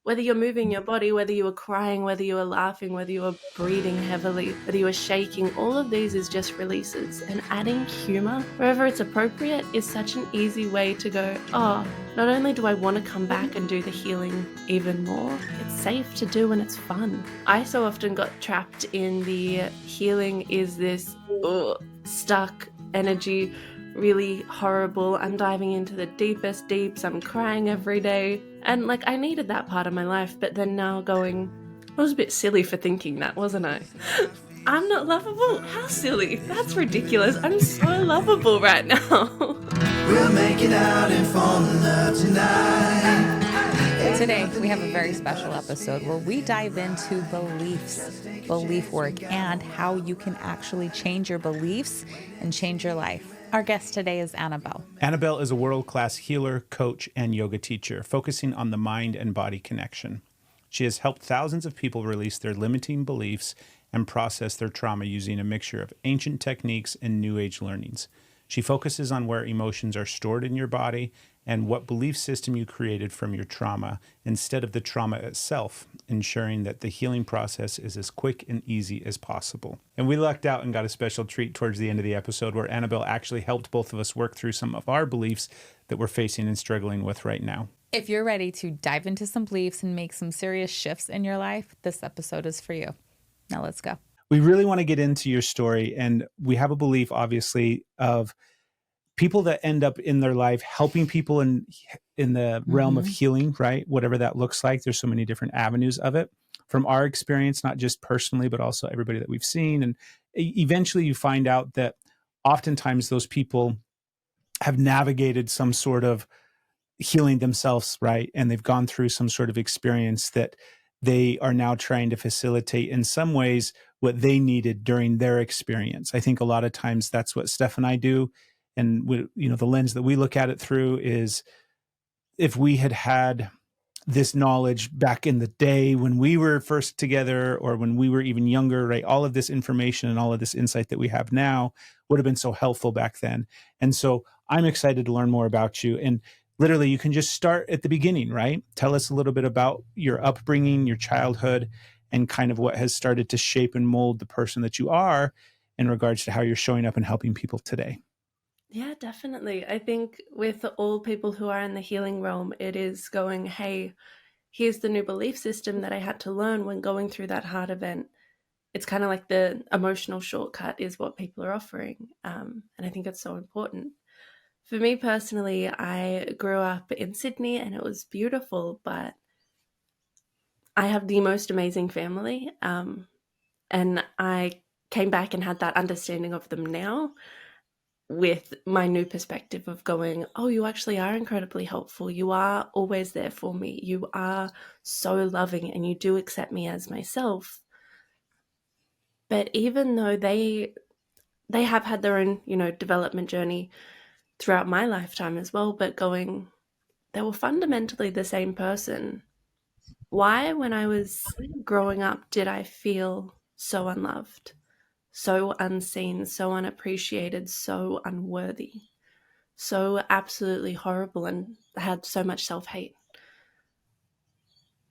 Whether you're moving your body, whether you were crying, whether you were laughing, whether you were breathing heavily, whether you were shaking, all of these is just releases. And adding humor wherever it's appropriate is such an easy way to go, oh, not only do I want to come back and do the healing even more, it's safe to do and it's fun. I so often got trapped in the healing is this stuck energy, really horrible. I'm diving into the deepest deeps. I'm crying every day. And like, I needed that part of my life, but then now going, I was a bit silly for thinking that, wasn't I? I'm not lovable? How silly. That's ridiculous. I'm so lovable right now. We'll make it out and fall in love tonight. Today, we have a very special episode where we dive into beliefs, belief work, and how you can actually change your beliefs and change your life. Our guest today is Annabel. Annabel is a world-class healer, coach, and yoga teacher, focusing on the mind and body connection. She has helped thousands of people release their limiting beliefs and process their trauma using a mixture of ancient techniques and new age learnings. She focuses on where emotions are stored in your body and what belief system you created from your trauma instead of the trauma itself, ensuring that the healing process is as quick and easy as possible. And we lucked out and got a special treat towards the end of the episode where Annabel actually helped both of us work through some of our beliefs that we're facing and struggling with right now. If you're ready to dive into some beliefs and make some serious shifts in your life, this episode is for you. Now let's go. We really want to get into your story, and we have a belief, obviously, of people that end up in their life helping people in the realm of healing, right? Whatever that looks like. There's so many different avenues of it. From our experience, not just personally, but also everybody that we've seen. And eventually you find out that oftentimes those people have navigated some sort of healing themselves, right? And they've gone through some sort of experience that they are now trying to facilitate in some ways what they needed during their experience. I think a lot of times that's what Steph and I do. And the lens that we look at it through is if we had had this knowledge back in the day when we were first together or when we were even younger, right? All of this information and all of this insight that we have now would have been so helpful back then. And so I'm excited to learn more about you. And literally, you can just start at the beginning, right? Tell us a little bit about your upbringing, your childhood, and kind of what has started to shape and mold the person that you are in regards to how you're showing up and helping people today. Yeah, definitely. I think with all people who are in the healing realm, it is going, hey, here's the new belief system that I had to learn when going through that hard event. It's kind of like the emotional shortcut is what people are offering. And I think it's so important. For me personally, I grew up in Sydney and it was beautiful, but I have the most amazing family. And I came back and had that understanding of them now with my new perspective of going, oh, you actually are incredibly helpful. You are always there for me. You are so loving and you do accept me as myself. But even though they have had their own, development journey throughout my lifetime as well, but going, they were fundamentally the same person. Why, when I was growing up, did I feel so unloved, so unseen, so unappreciated, so unworthy, so absolutely horrible, and had so much self-hate?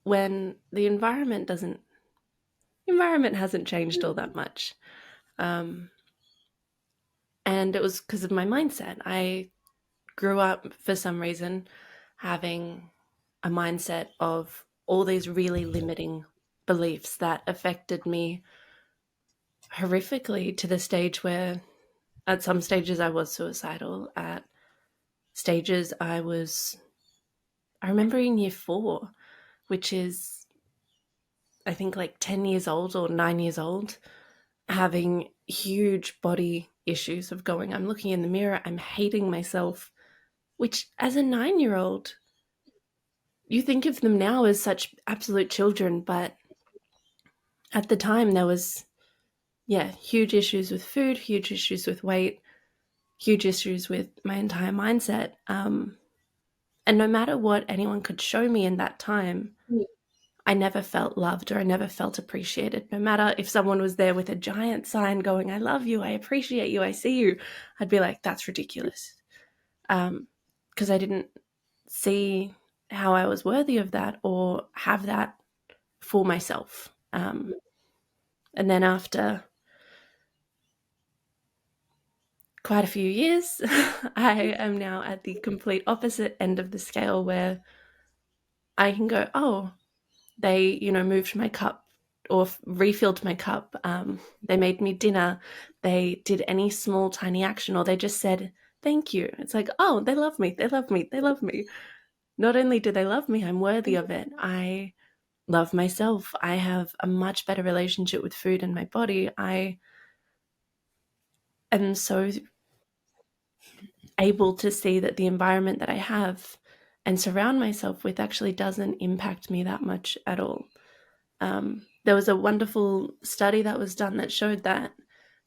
When the environment hasn't changed all that much. And it was because of my mindset. I grew up, for some reason, having a mindset of all these really limiting beliefs that affected me horrifically to the stage where at some stages I was suicidal. At stages I remember in year 4, which is I think like 10 years old or 9 years old, having huge body issues of going, I'm looking in the mirror, I'm hating myself, which as a 9-year-old, you think of them now as such absolute children, but at the time there was, huge issues with food, huge issues with weight, huge issues with my entire mindset. And no matter what anyone could show me in that time, I never felt loved or I never felt appreciated. No matter if someone was there with a giant sign going, I love you, I appreciate you, I see you, I'd be like, that's ridiculous. Because I didn't see how I was worthy of that or have that for myself. And then after quite a few years, I am now at the complete opposite end of the scale where I can go, oh, they, moved my cup or refilled my cup. They made me dinner. They did any small, tiny action, or they just said, thank you. It's like, oh, they love me. They love me. They love me. Not only do they love me, I'm worthy of it. I love myself. I have a much better relationship with food and my body. I am so able to see that the environment that I have and surround myself with actually doesn't impact me that much at all. There was a wonderful study that was done that showed that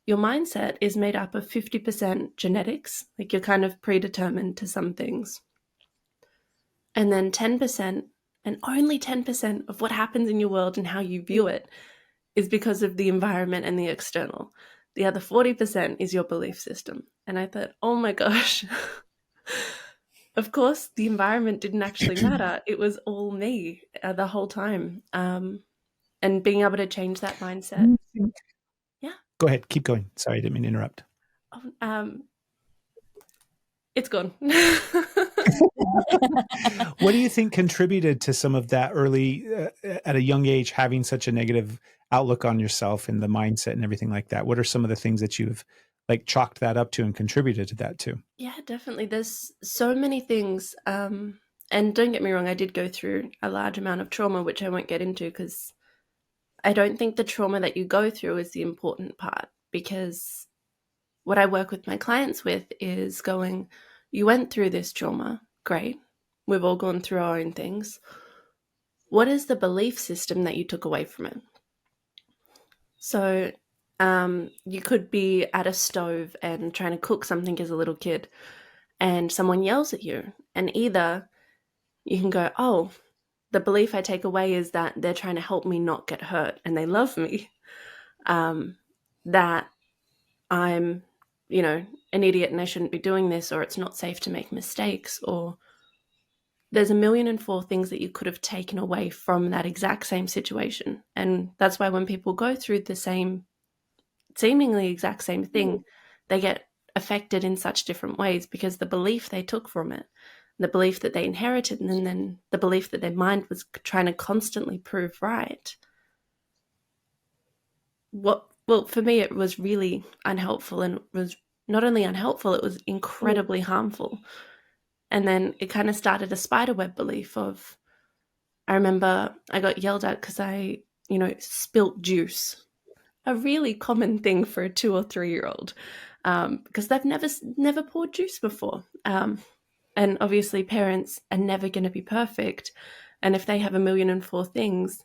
your mindset is made up of 50% genetics, like you're kind of predetermined to some things, and then 10%, and only 10% of what happens in your world and how you view it is because of the environment and the external. The other 40% is your belief system. And I thought, oh my gosh, of course, the environment didn't actually matter. It was all me the whole time. And being able to change that mindset. Yeah. Go ahead. Keep going. Sorry, I didn't mean to interrupt. It's gone. What do you think contributed to some of that early, at a young age, having such a negative outlook on yourself and the mindset and everything like that? What are some of the things that you've like chalked that up to and contributed to that too? Yeah, definitely. There's so many things. And don't get me wrong, I did go through a large amount of trauma, which I won't get into because I don't think the trauma that you go through is the important part, because what I work with my clients with is going, you went through this trauma, great. We've all gone through our own things. What is the belief system that you took away from it? So you could be at a stove and trying to cook something as a little kid, and someone yells at you, and either you can go, oh, the belief I take away is that they're trying to help me not get hurt and they love me, that I'm, an idiot and I shouldn't be doing this, or it's not safe to make mistakes, or there's a million and four things that you could have taken away from that exact same situation. And that's why when people go through the same, seemingly exact same thing, they get affected in such different ways because the belief they took from it, the belief that they inherited, and then the belief that their mind was trying to constantly prove right. Well, for me, it was really unhelpful, and it was not only unhelpful, it was incredibly harmful. And then it kind of started a spiderweb belief of, I remember I got yelled at because I, spilt juice, a really common thing for a 2 or 3-year-old, because they've never poured juice before. And obviously parents are never going to be perfect. And if they have a million and four things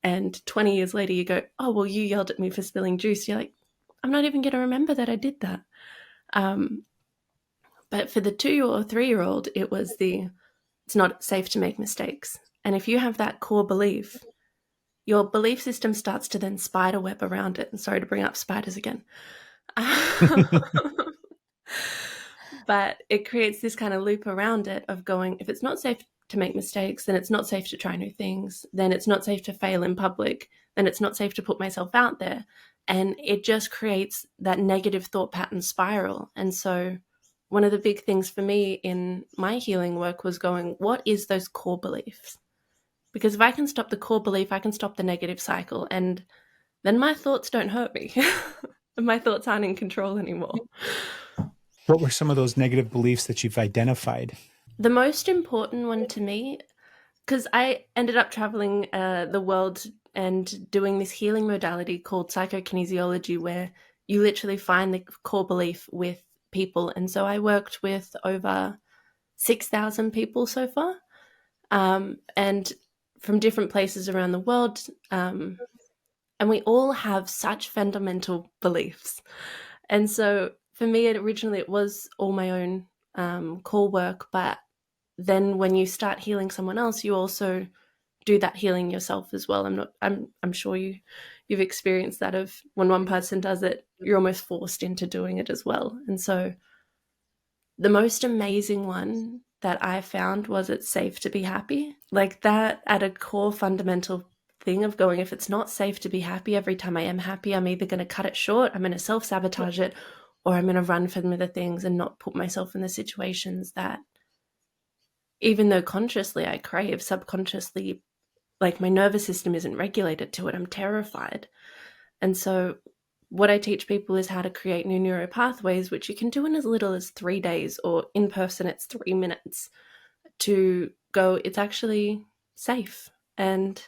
and 20 years later you go, oh, well, you yelled at me for spilling juice, you're like, I'm not even going to remember that I did that. But for the 2 or 3-year-old, it was it's not safe to make mistakes. And if you have that core belief, your belief system starts to then spiderweb around it. And sorry to bring up spiders again. But it creates this kind of loop around it of going, if it's not safe to make mistakes, then it's not safe to try new things, then it's not safe to fail in public, then it's not safe to put myself out there. And it just creates that negative thought pattern spiral. And so one of the big things for me in my healing work was going, what is those core beliefs? Because if I can stop the core belief, I can stop the negative cycle. And then my thoughts don't hurt me. My thoughts aren't in control anymore. What were some of those negative beliefs that you've identified? The most important one to me, because I ended up traveling the world and doing this healing modality called Psychokinesiology, where you literally find the core belief with people. And so I worked with over 6,000 people so far, and from different places around the world. And we all have such fundamental beliefs. And so for me, originally it was all my own core work, but then when you start healing someone else, you also do that healing yourself as well. I'm sure you've experienced that, of when one person does it, you're almost forced into doing it as well. And so the most amazing one that I found was it's safe to be happy. Like that at a core fundamental thing of going, if it's not safe to be happy every time I am happy, I'm either going to cut it short, I'm going to self-sabotage it, or I'm going to run from the things and not put myself in the situations that, even though consciously I crave, subconsciously, like my nervous system isn't regulated to it. I'm terrified. And so what I teach people is how to create new neural pathways, which you can do in as little as 3 days, or in person it's 3 minutes, to go, it's actually safe. And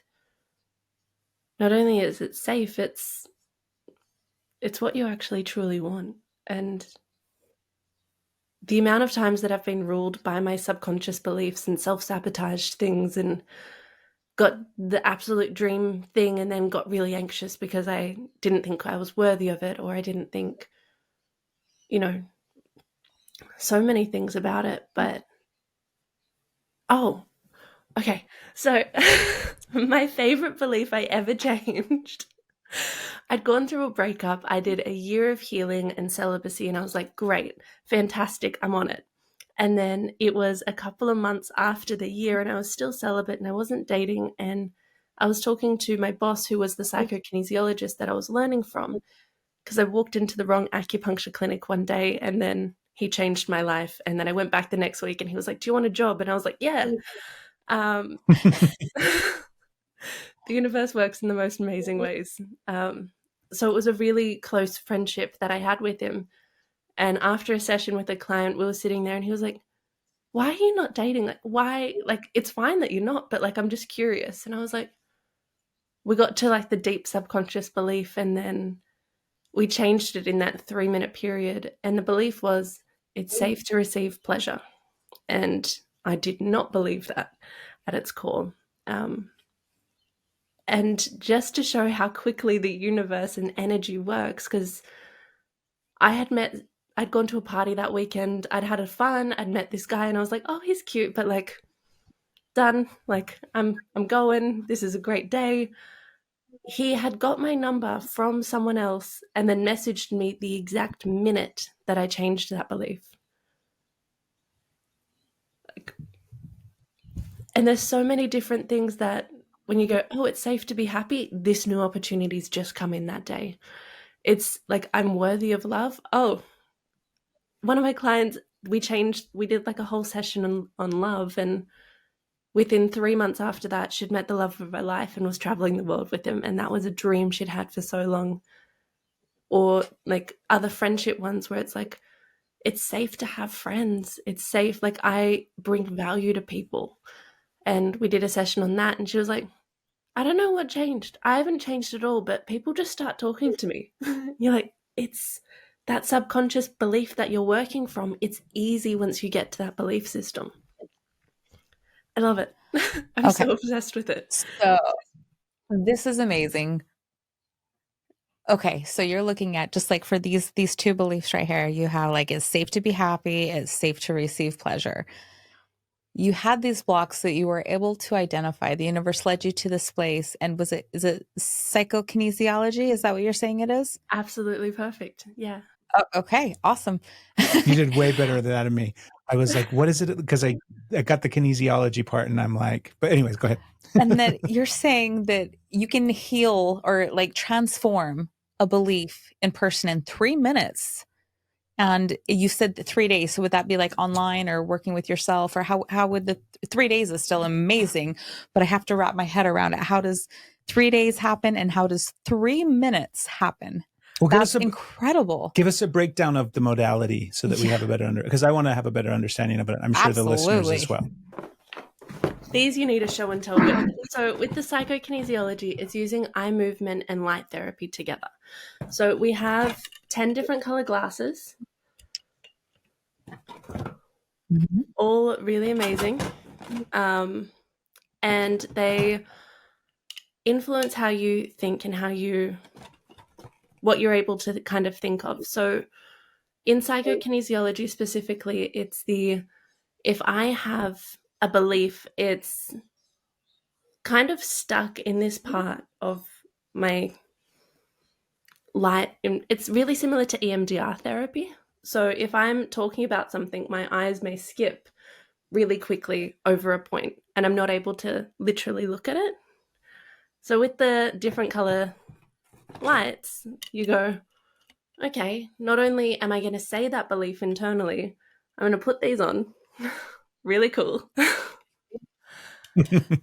not only is it safe, it's what you actually truly want. And the amount of times that I've been ruled by my subconscious beliefs and self-sabotaged things and got the absolute dream thing and then got really anxious because I didn't think I was worthy of it, or I didn't think, so many things about it. But, oh, okay. So my favorite belief I ever changed, I'd gone through a breakup. I did a year of healing and celibacy, and I was like, great, fantastic, I'm on it. And then it was a couple of months after the year, and I was still celibate and I wasn't dating. And I was talking to my boss, who was the psychokinesiologist that I was learning from, because I walked into the wrong acupuncture clinic one day, and then he changed my life. And then I went back the next week and he was like, do you want a job? And I was like, yeah. The universe works in the most amazing ways. So it was a really close friendship that I had with him. And after a session with a client, we were sitting there and he was like, why are you not dating? Like, why? Like, it's fine that you're not, but like, I'm just curious. And I was like, we got to like the deep subconscious belief, and then we changed it in that 3-minute period. And the belief was, it's safe to receive pleasure. And I did not believe that at its core. And just to show how quickly the universe and energy works, because I'd gone to a party that weekend, I'd had a fun, I'd met this guy, and I was like, oh, he's cute, but like, done, like, I'm going, this is a great day. He had got my number from someone else and then messaged me the exact minute that I changed that belief. Like, and there's so many different things that when you go, oh, it's safe to be happy, this new opportunity's just come in that day. It's like, I'm worthy of love. Oh, one of my clients, we did like a whole session on love, and within 3 months after that, she'd met the love of her life and was traveling the world with him. And that was a dream she'd had for so long. Or like other friendship ones where it's like, it's safe to have friends. It's safe. Like, I bring value to people. And we did a session on that. And she was like, I don't know what changed. I haven't changed at all, but people just start talking to me. You're like, it's that subconscious belief that you're working from. It's easy once you get to that belief system. I love it. I'm so obsessed with it. So this is amazing. Okay, so you're looking at, just like for these two beliefs right here, you have like, it's safe to be happy, it's safe to receive pleasure. You had these blocks that you were able to identify. The universe led you to this place. And is it psychokinesiology? Is that what you're saying it is? Absolutely perfect. Yeah. Oh, okay, awesome. You did way better than that of me. I was like, what is it? Because I got the kinesiology part, and I'm like, but anyways, go ahead. And that you're saying that you can heal or like transform a belief in person in 3 minutes. And you said 3 days. So would that be like online or working with yourself, or how would the 3 days is still amazing, but I have to wrap my head around it. How does 3 days happen, and how does 3 minutes happen? Well, that's incredible. Give us a breakdown of the modality so that we have a better because I want to have a better understanding of it. I'm sure the listeners as well. These you need a show and tell with. So with the psychokinesiology, it's using eye movement and light therapy together. So we have 10 different color glasses, all really amazing. And they influence how you think and what you're able to kind of think of. So in psychokinesiology specifically, it's if I have a belief, it's kind of stuck in this part of my light. It's really similar to EMDR therapy. So if I'm talking about something, my eyes may skip really quickly over a point, and I'm not able to literally look at it. So with the different color lights, you go, okay, not only am I going to say that belief internally, I'm going to put these on. Really cool.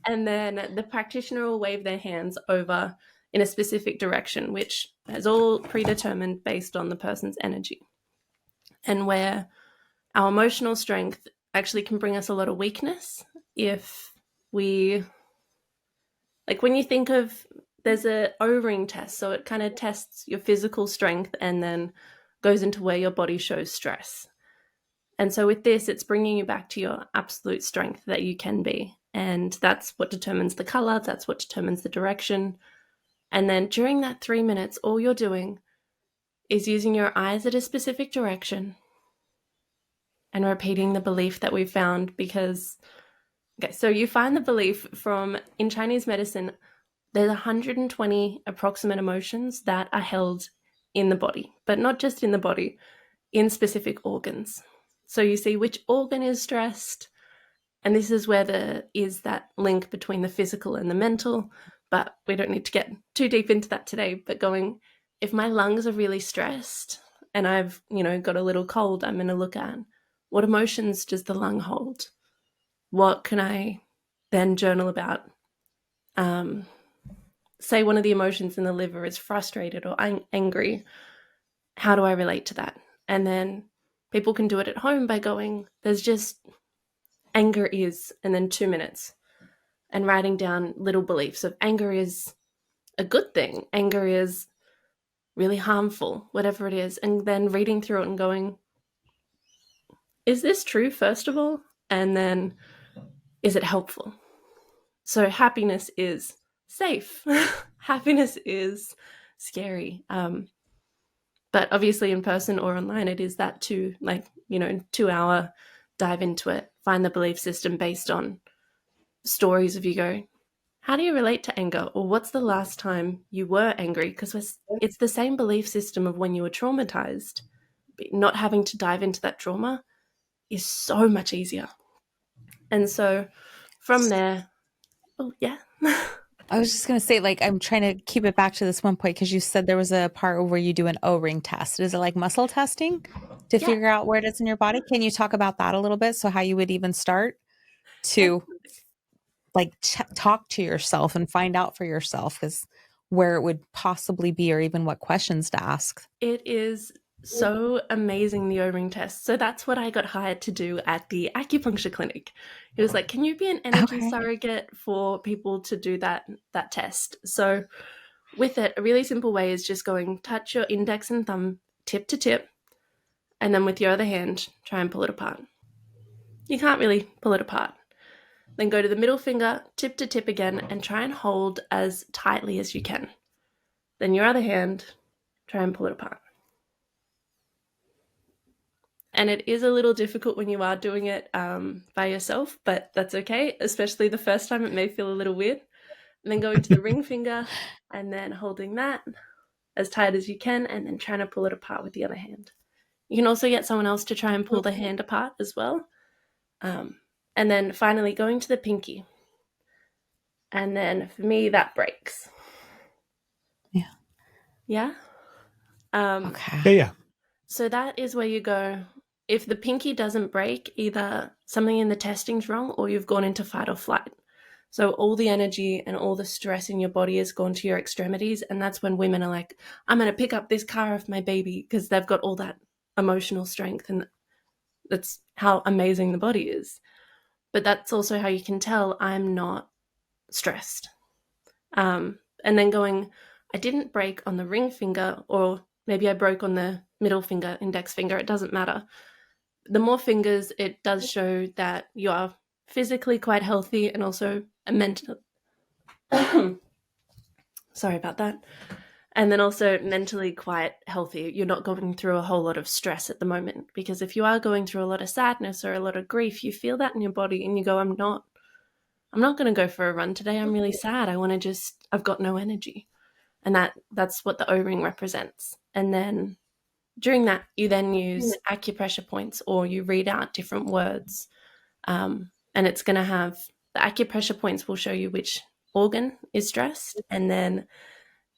And then the practitioner will wave their hands over in a specific direction, which is all predetermined based on the person's energy. And where our emotional strength actually can bring us a lot of weakness if we, like when you think of, there's a O-ring test, so it kind of tests your physical strength and then goes into where your body shows stress. And so with this, it's bringing you back to your absolute strength that you can be. And that's what determines the color, that's what determines the direction. And then during that 3 minutes, all you're doing is using your eyes at a specific direction and repeating the belief that we found. Because, okay, so you find the belief from, in Chinese medicine, there's 120 approximate emotions that are held in the body, but not just in the body, in specific organs. So you see which organ is stressed, and this is where there is that link between the physical and the mental, but we don't need to get too deep into that today. But going, if my lungs are really stressed and I've, got a little cold, I'm going to look at what emotions does the lung hold? What can I then journal about? Say one of the emotions in the liver is frustrated or angry. How do I relate to that? And then people can do it at home by going, there's just anger is, and then 2 minutes, and writing down little beliefs of anger is a good thing, anger is really harmful, whatever it is, and then reading through it and going, is this true, first of all? And then, is it helpful? So happiness is safe. Happiness is scary. But obviously in person or online, it is that 2-hour dive into it, find the belief system based on stories of you go, how do you relate to anger? Or what's the last time you were angry? Because it's the same belief system of when you were traumatized. But not having to dive into that trauma is so much easier. And so from there, oh, yeah. I was just going to say, like, I'm trying to keep it back to this one point because you said there was a part where you do an O-ring test. Is it like muscle testing to figure out where it is in your body? Can you talk about that a little bit? So how you would even start to like talk to yourself and find out for yourself is where it would possibly be, or even what questions to ask. It is so amazing, the O-ring test. So that's what I got hired to do at the acupuncture clinic. He was like, can you be an energy surrogate for people to do that test? So with it, a really simple way is just going, touch your index and thumb tip to tip, and then with your other hand, try and pull it apart. You can't really pull it apart. Then go to the middle finger, tip to tip again, and try and hold as tightly as you can. Then your other hand, try and pull it apart. And it is a little difficult when you are doing it by yourself, but that's okay. Especially the first time, it may feel a little weird. And then going to the ring finger and then holding that as tight as you can, and then trying to pull it apart with the other hand. You can also get someone else to try and pull the hand apart as well. And then finally going to the pinky. And then for me, that breaks. Yeah. Yeah? Okay. Yeah. So that is where you go, if the pinky doesn't break, either something in the testing's wrong or you've gone into fight or flight. So all the energy and all the stress in your body has gone to your extremities, and that's when women are like, I'm going to pick up this car off my baby, because they've got all that emotional strength, and that's how amazing the body is. But that's also how you can tell I'm not stressed. And then going, I didn't break on the ring finger, or maybe I broke on the middle finger, index finger, it doesn't matter. The more fingers, it does show that you are physically quite healthy and also a mental. Sorry about that. And then also mentally quite healthy. You're not going through a whole lot of stress at the moment, because if you are going through a lot of sadness or a lot of grief, you feel that in your body and you go, I'm not going to go for a run today. I'm really sad. I've got no energy. And that's what the O-ring represents. And then during that, you then use acupressure points, or you read out different words And it's going to have the acupressure points will show you which organ is stressed. And then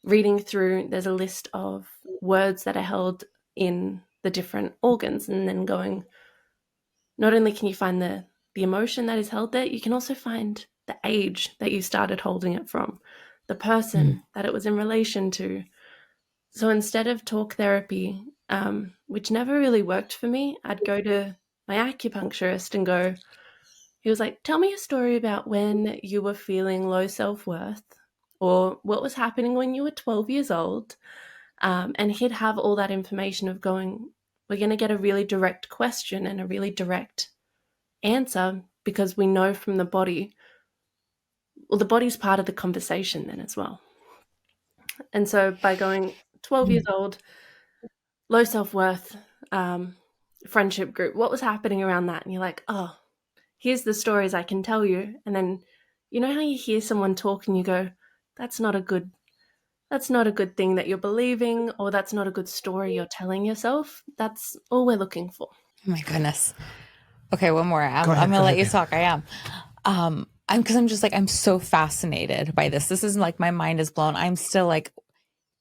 reading through, there's a list of words that are held in the different organs, and then going, not only can you find the emotion that is held there, you can also find the age that you started holding it from, the person that it was in relation to. So instead of talk therapy, which never really worked for me, I'd go to my acupuncturist and go, he was like, tell me a story about when you were feeling low self-worth, or what was happening when you were 12 years old. And he'd have all that information of going, we're going to get a really direct question and a really direct answer, because we know from the body, well, the body's part of the conversation then as well. And so by going 12 years old, low self-worth, friendship group, what was happening around that? And you're like, oh, here's the stories I can tell you. And then, you know how you hear someone talk and you go, that's not a good thing that you're believing, or that's not a good story you're telling yourself. That's all we're looking for. Oh my goodness. Okay, one more. I'm Go ahead, gonna go let ahead. you talk. I am. I'm just like, I'm so fascinated by this. This isn't like my mind is blown. I'm still like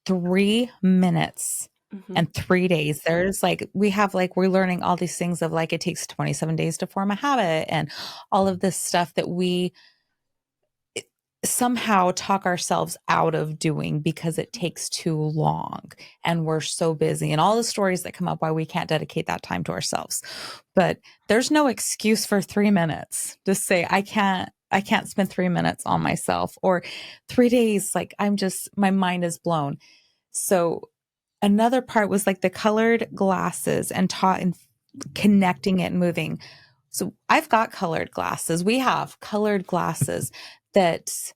3 minutes and 3 days. There's like, we're learning all these things of like, it takes 27 days to form a habit and all of this stuff that we somehow talk ourselves out of doing because it takes too long and we're so busy, and all the stories that come up why we can't dedicate that time to ourselves. But there's no excuse for 3 minutes to say, I can't spend 3 minutes on myself, or 3 days. Like, my mind is blown. So another part was like the colored glasses and taught and connecting it and moving. So I've got colored glasses. We have colored glasses that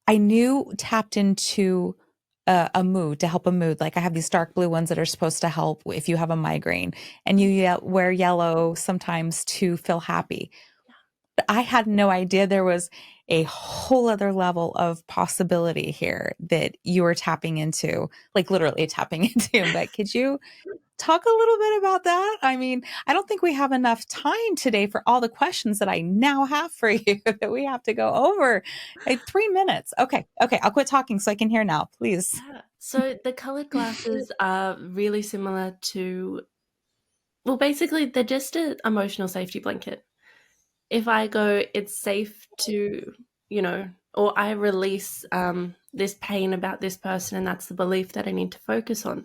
I knew tapped into a mood, to help a mood. Like I have these dark blue ones that are supposed to help if you have a migraine, and you wear yellow sometimes to feel happy. But I had no idea there was a whole other level of possibility here that you were tapping into, like literally tapping into. But could you talk a little bit about that? I mean, I don't think we have enough time today for all the questions that I now have for you that we have to go over. Like 3 minutes. Okay. I'll quit talking so I can hear now, please. Yeah. So the colored glasses are really similar to, well, basically they're just an emotional safety blanket. If I go, it's safe to, or I release this pain about this person, and that's the belief that I need to focus on.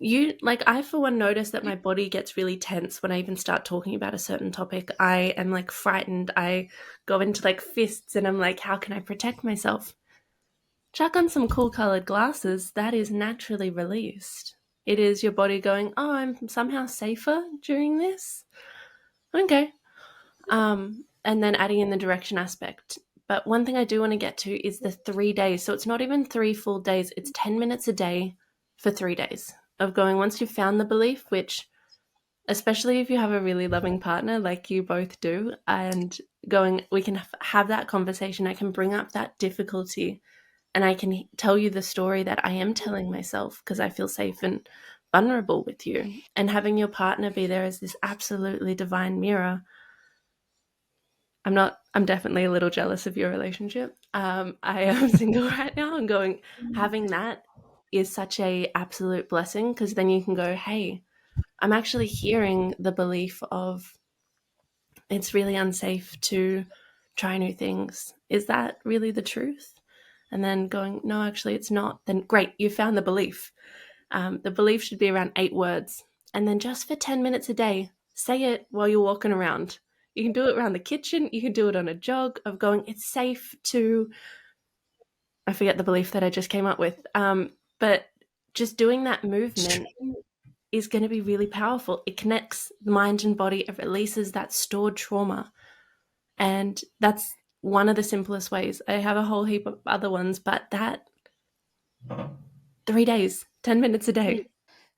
I for one notice that my body gets really tense when I even start talking about a certain topic. I am like frightened. I go into like fists, and I'm like, how can I protect myself? Chuck on some cool colored glasses, that is naturally released. It is your body going, oh, I'm somehow safer during this. Okay. And then adding in the direction aspect. But one thing I do want to get to is the 3 days. So it's not even 3 full days. It's 10 minutes a day for 3 days of going, once you've found the belief, which, especially if you have a really loving partner like you both do, and going, we can have that conversation. I can bring up that difficulty, and I can tell you the story that I am telling myself because I feel safe and vulnerable with you. And having your partner be there as this absolutely divine mirror. I'm definitely a little jealous of your relationship. I am single right now, and going, having that is such a absolute blessing, because then you can go, hey, I'm actually hearing the belief of it's really unsafe to try new things. Is that really the truth? And then going, no, actually it's not. Then great, you found the belief. The belief should be around 8 words. And then just for 10 minutes a day, say it while you're walking around. You can do it around the kitchen. You can do it on a jog, of going, it's safe to, I forget the belief that I just came up with. But just doing that movement is going to be really powerful. It connects the mind and body. It releases that stored trauma. And that's one of the simplest ways. I have a whole heap of other ones, but that 3 days, 10 minutes a day.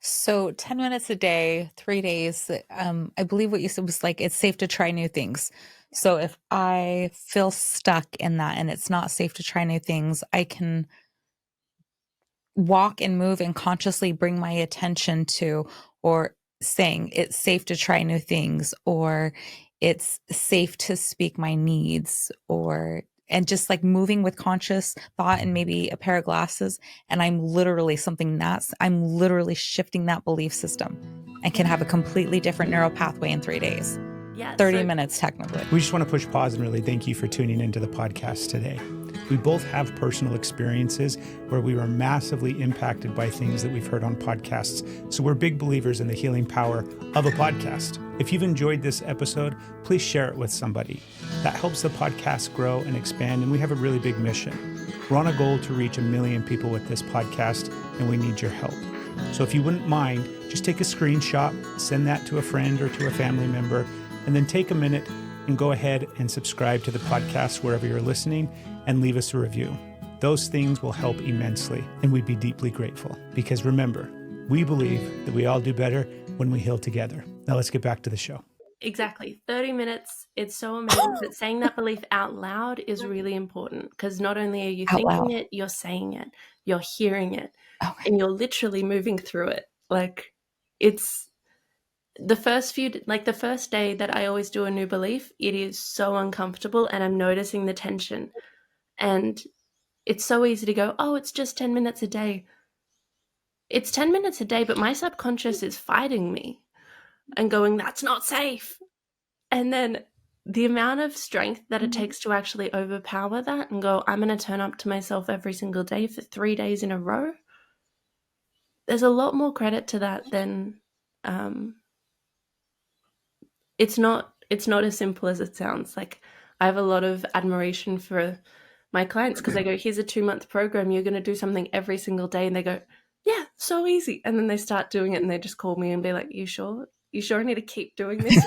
So 10 minutes a day, 3 days. I believe what you said was like, it's safe to try new things. So if I feel stuck in that and it's not safe to try new things, I can walk and move and consciously bring my attention to, or saying it's safe to try new things, or it's safe to speak my needs, and just like moving with conscious thought and maybe a pair of glasses. And I'm literally shifting that belief system and can have a completely different neural pathway in 3 days. Yeah, 30 minutes technically. We just want to push pause and really thank you for tuning into the podcast today. We both have personal experiences where we were massively impacted by things that we've heard on podcasts. So we're big believers in the healing power of a podcast. If you've enjoyed this episode, please share it with somebody. That helps the podcast grow and expand, and we have a really big mission. We're on a goal to reach 1 million people with this podcast, and we need your help. So if you wouldn't mind, just take a screenshot, send that to a friend or to a family member, and then take a minute and go ahead and subscribe to the podcast wherever you're listening and leave us a review. Those things will help immensely, and we'd be deeply grateful. Because remember, we believe that we all do better when we heal together. Now let's get back to the show. Exactly. 30 minutes. It's so amazing. But saying that belief out loud is really important, because not only are you thinking it, you're saying it, you're hearing it, and you're literally moving through it. Like, it's the first day that I always do a new belief, it is so uncomfortable, and I'm noticing the tension. And it's so easy to go, oh, it's just 10 minutes a day. It's 10 minutes a day, but my subconscious is fighting me and going, that's not safe. And then the amount of strength that it takes to actually overpower that and go, I'm going to turn up to myself every single day for 3 days in a row. There's a lot more credit to that than it's not as simple as it sounds. Like, I have a lot of admiration for my clients, because I go, here's a 2-month program, you're going to do something every single day, and they go, yeah, so easy. And then they start doing it, and they just call me and be like, you sure I need to keep doing this?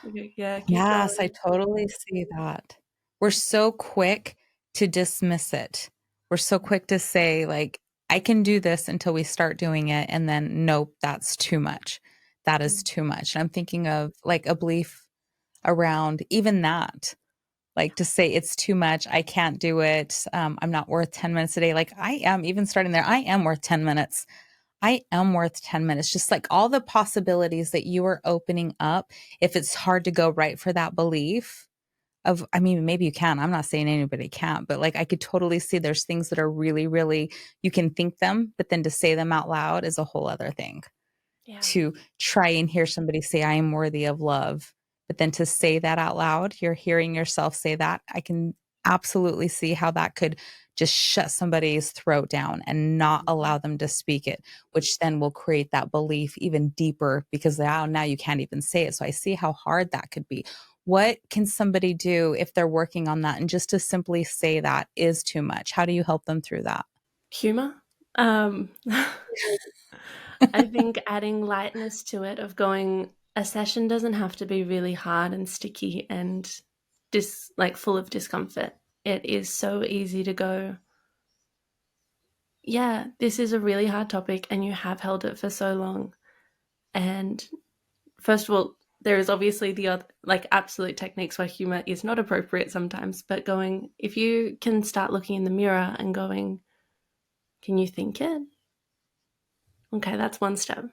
Okay, yeah, Yes, going. I totally see that. We're so quick to dismiss it. We're so quick to say, like, I can do this, until we start doing it, and then nope, that's too much. That is too much. And I'm thinking of like a belief around even that, like to say it's too much, I can't do it, I'm not worth 10 minutes a day. Like, I am, even starting there, I am worth 10 minutes. I am worth 10 minutes. Just like all the possibilities that you are opening up. If it's hard to go right for that belief of, I mean, maybe you can, I'm not saying anybody can't, but like, I could totally see there's things that are really, really, you can think them, but then to say them out loud is a whole other thing. Yeah. To try and hear somebody say, I am worthy of love. But then to say that out loud, you're hearing yourself say that. I can absolutely see how that could just shut somebody's throat down and not allow them to speak it, which then will create that belief even deeper, because now you can't even say it. So I see how hard that could be. What can somebody do if they're working on that, and just to simply say that is too much? How do you help them through that? Humor. I think adding lightness to it, of going, a session doesn't have to be really hard and sticky and full of discomfort. It is so easy to go, yeah, this is a really hard topic and you have held it for so long. And first of all, there is obviously the other, like, absolute techniques where humor is not appropriate sometimes, but going, if you can start looking in the mirror and going, can you think it? Okay, that's one step.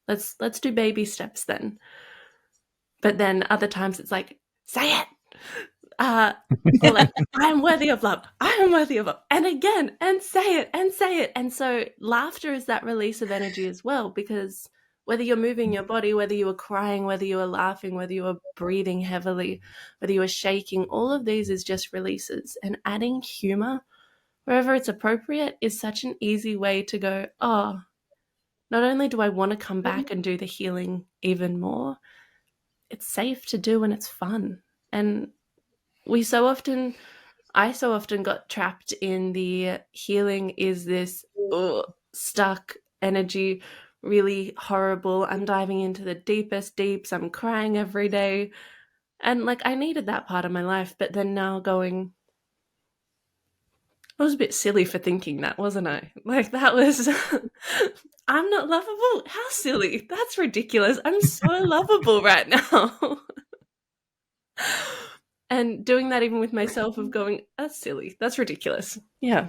Let's do baby steps then. But then other times it's like, say it. Or like, I am worthy of love. I am worthy of love. And again, and say it, and say it. And so laughter is that release of energy as well, because whether you're moving your body, whether you are crying, whether you are laughing, whether you are breathing heavily, whether you are shaking, all of these is just releases. And adding humor wherever it's appropriate is such an easy way to go, oh, not only do I want to come back and do the healing even more, it's safe to do and it's fun. And I so often got trapped in the healing is this stuck energy, really horrible. I'm diving into the deepest deeps. I'm crying every day. And like, I needed that part of my life. But then now going, I was a bit silly for thinking that, wasn't I? Like, that was, I'm not lovable? How silly. That's ridiculous. I'm so lovable right now. And doing that even with myself, of going, that's silly. That's ridiculous. Yeah.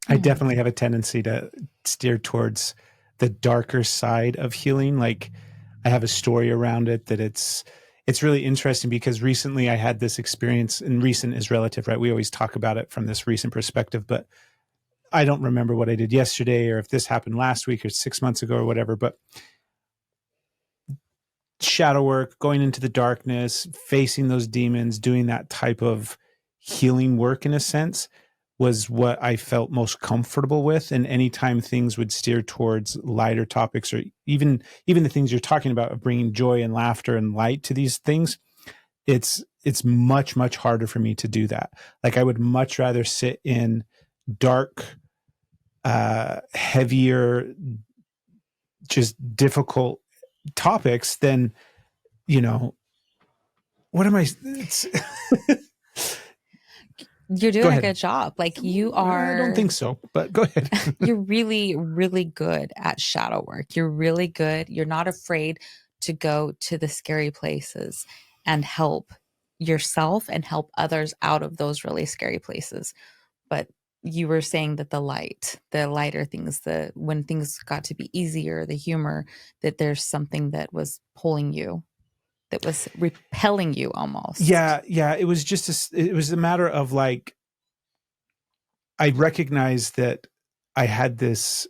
I definitely have a tendency to steer towards the darker side of healing. Like I have a story around it that it's really interesting because recently I had this experience, and recent is relative, right? We always talk about it from this recent perspective, but I don't remember what I did yesterday or if this happened last week or 6 months ago or whatever, but shadow work, going into the darkness, facing those demons, doing that type of healing work in a sense was what I felt most comfortable with. And anytime things would steer towards lighter topics, or even the things you're talking about of bringing joy and laughter and light to these things, it's much, much harder for me to do that. Like I would much rather sit in dark, heavier, just difficult topics than, what am I? You're Go doing a ahead. good job. Like you I are. don't think so, but go ahead. You're really, really good at shadow work. You're really good. You're not afraid to go to the scary places and help yourself and help others out of those really scary places. But you were saying that the lighter things, when things got to be easier, the humor, that there's something that was pulling you, that was repelling you almost. Yeah. It was just, it was a matter of like, I recognized that I had this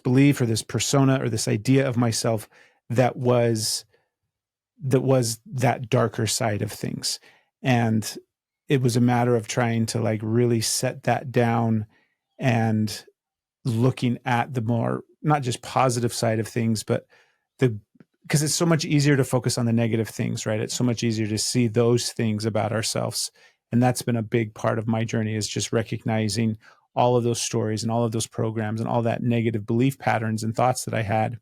belief or this persona or this idea of myself that was that darker side of things. And it was a matter of trying to like really set that down and looking at the more, not just positive side of things, but because it's so much easier to focus on the negative things, right? It's so much easier to see those things about ourselves. And that's been a big part of my journey, is just recognizing all of those stories and all of those programs and all that negative belief patterns and thoughts that I had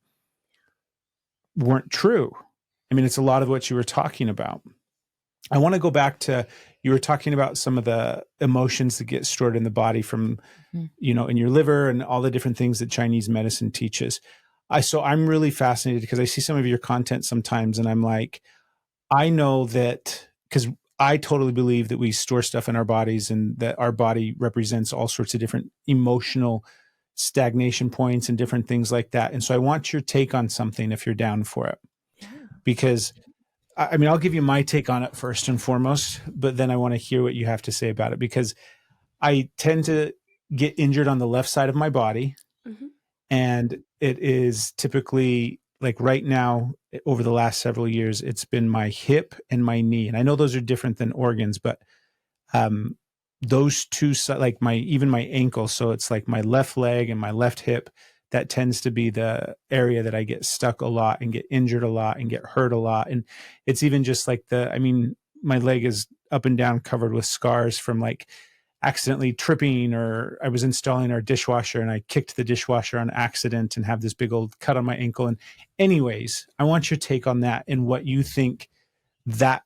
weren't true. I mean, it's a lot of what you were talking about. I want to go back to, you were talking about some of the emotions that get stored in the body from, in your liver and all the different things that Chinese medicine teaches. So I'm really fascinated because I see some of your content sometimes and I'm like, I know that, because I totally believe that we store stuff in our bodies and that our body represents all sorts of different emotional stagnation points and different things like that. And so I want your take on something if you're down for it. Yeah. Because I mean, I'll give you my take on it first and foremost, but then I want to hear what you have to say about it, because I tend to get injured on the left side of my body. Mm-hmm. And it is typically, like right now, over the last several years, it's been my hip and my knee. And I know those are different than organs, but those two, like even my ankle. So it's like my left leg and my left hip. That tends to be the area that I get stuck a lot and get injured a lot and get hurt a lot. And it's even just like my leg is up and down covered with scars from like accidentally tripping, or I was installing our dishwasher and I kicked the dishwasher on accident and have this big old cut on my ankle. And anyways, I want your take on that and what you think that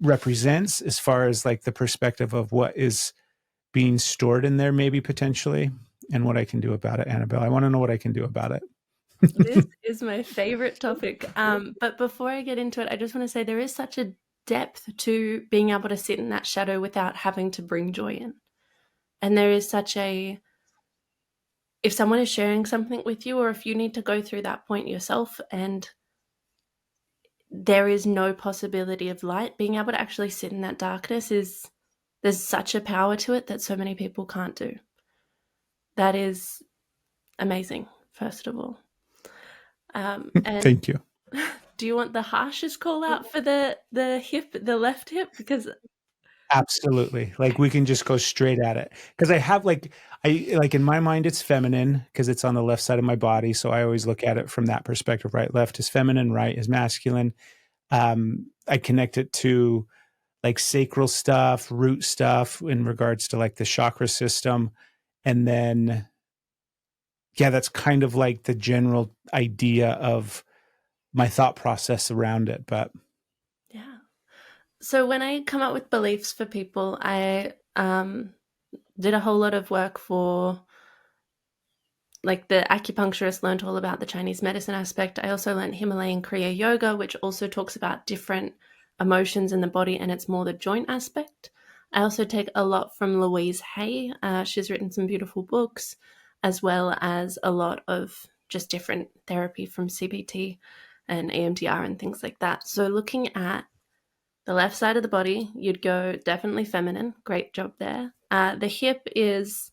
represents as far as like the perspective of what is being stored in there, maybe potentially, and what I can do about it. Annabelle, I want to know what I can do about it. This is my favorite topic. But before I get into it, I just want to say there is such a depth to being able to sit in that shadow without having to bring joy in. And there is such if someone is sharing something with you, or if you need to go through that point yourself and there is no possibility of light, being able to actually sit in that darkness there's such a power to it that so many people can't do. That is amazing, first of all. And Thank you. do you want the harshest call out for the left hip? Because Absolutely. Like we can just go straight at it. Because I have in my mind, it's feminine because it's on the left side of my body. So I always look at it from that perspective, right? Left is feminine, right is masculine. I connect it to like sacral stuff, root stuff in regards to like the chakra system. And then, yeah, that's kind of like the general idea of my thought process around it. But yeah. So when I come up with beliefs for people, I did a whole lot of work for, like, the acupuncturist learned all about the Chinese medicine aspect. I also learned Himalayan Kriya Yoga, which also talks about different emotions in the body, and it's more the joint aspect. I also take a lot from Louise Hay. She's written some beautiful books, as well as a lot of just different therapy from CBT and EMDR and things like that. So looking at the left side of the body, you'd go definitely feminine. Great job there. The hip is,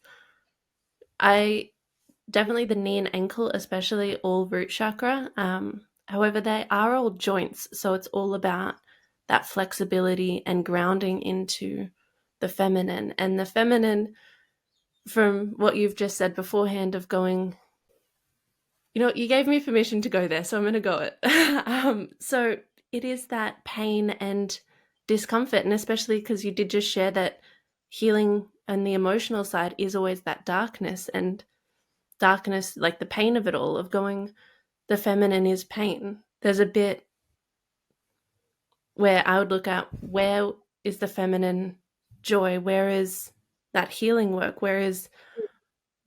definitely the knee and ankle, especially all root chakra. However, they are all joints, so it's all about that flexibility and grounding into the feminine. And the feminine, from what you've just said beforehand, of going, you gave me permission to go there, so I'm going to go it. So it is that pain and discomfort, and especially because you did just share that healing and the emotional side is always that darkness, and darkness, like the pain of it all, of going, the feminine is pain. There's a bit where I would look at, where is the feminine joy? Where is that healing work? Where is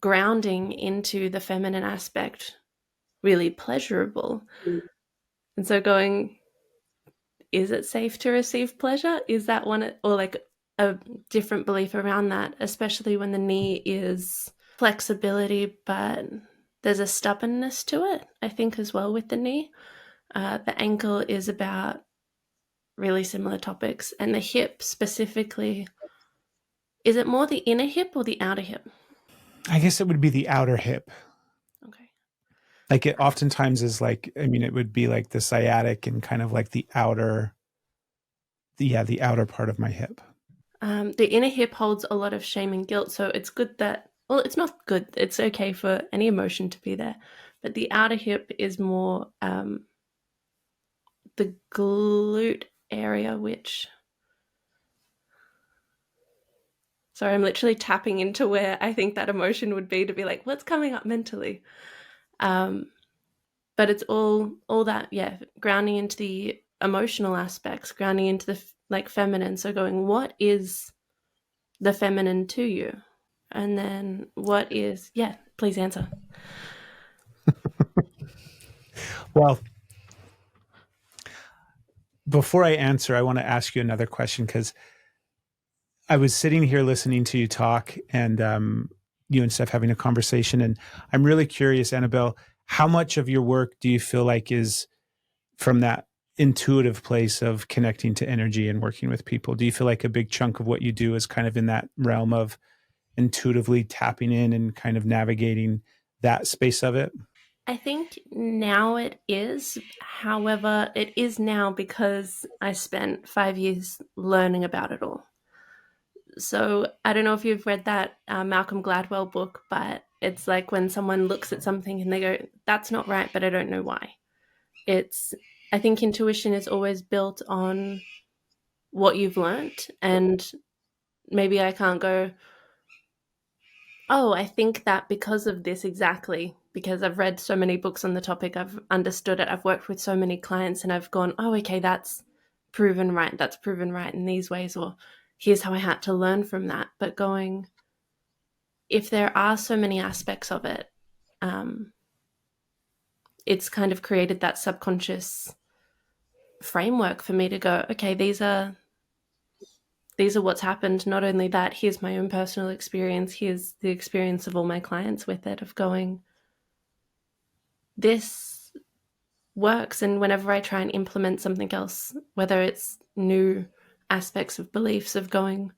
grounding into the feminine aspect really pleasurable? And so going, is it safe to receive pleasure? Is that one, or like a different belief around that, especially when the knee is flexibility, but there's a stubbornness to it, I think, as well with the knee. The ankle is about really similar topics. And the hip specifically, is it more the inner hip or the outer hip? I guess it would be the outer hip. Okay. Like it oftentimes is like, I mean, it would be like the sciatic and kind of like the outer part of my hip. The inner hip holds a lot of shame and guilt. So it's good that, well, it's not good. It's okay for any emotion to be there. But the outer hip is more the glute area, which, sorry, I'm literally tapping into where I think that emotion would be, to be like, what's coming up mentally? But it's all that, grounding into the emotional aspects, grounding into the like feminine. So going, what is the feminine to you? And then what is, please answer. Well, before I answer, I want to ask you another question, because I was sitting here listening to you talk, and you and Steph having a conversation, and I'm really curious, Annabel, how much of your work do you feel like is from that intuitive place of connecting to energy and working with people? Do you feel like a big chunk of what you do is kind of in that realm of intuitively tapping in and kind of navigating that space of it? I think now it is. However, it is now because I spent 5 years learning about it all. So I don't know if you've read that Malcolm Gladwell book, but it's like when someone looks at something and they go, that's not right, but I don't know why. I think intuition is always built on what you've learned, and maybe I can't go, oh, I think that because of this exactly, because I've read so many books on the topic, I've understood it, I've worked with so many clients, and I've gone, oh, okay, that's proven right in these ways, or here's how I had to learn from that. But going, if there are so many aspects of it, it's kind of created that subconscious framework for me to go, okay, these are what's happened. Not only that, here's my own personal experience, here's the experience of all my clients with it, of going, this works. And whenever I try and implement something else, whether it's new aspects of beliefs, of going,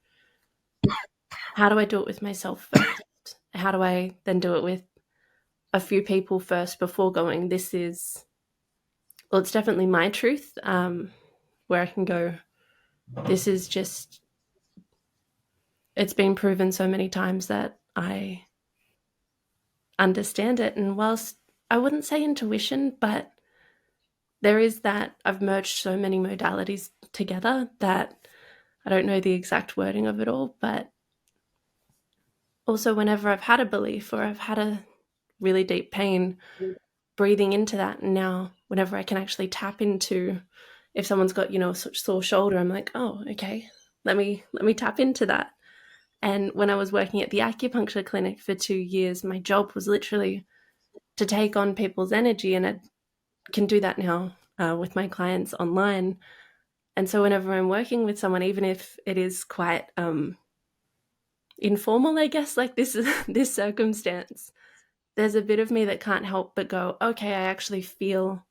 how do I do it with myself first? How do I then do it with a few people first before going, this is, well, it's definitely my truth, where I can go, this is just, it's been proven so many times that I understand it. And whilst I wouldn't say intuition, but there is that, I've merged so many modalities together that I don't know the exact wording of it all, but also whenever I've had a belief or I've had a really deep pain, breathing into that. And now whenever I can actually tap into, if someone's got, such sore shoulder, I'm like, oh, okay, let me tap into that. And when I was working at the acupuncture clinic for 2 years, my job was literally to take on people's energy, and I can do that now with my clients online. And so whenever I'm working with someone, even if it is quite informal, I guess, like this circumstance, there's a bit of me that can't help but go, okay, I actually feel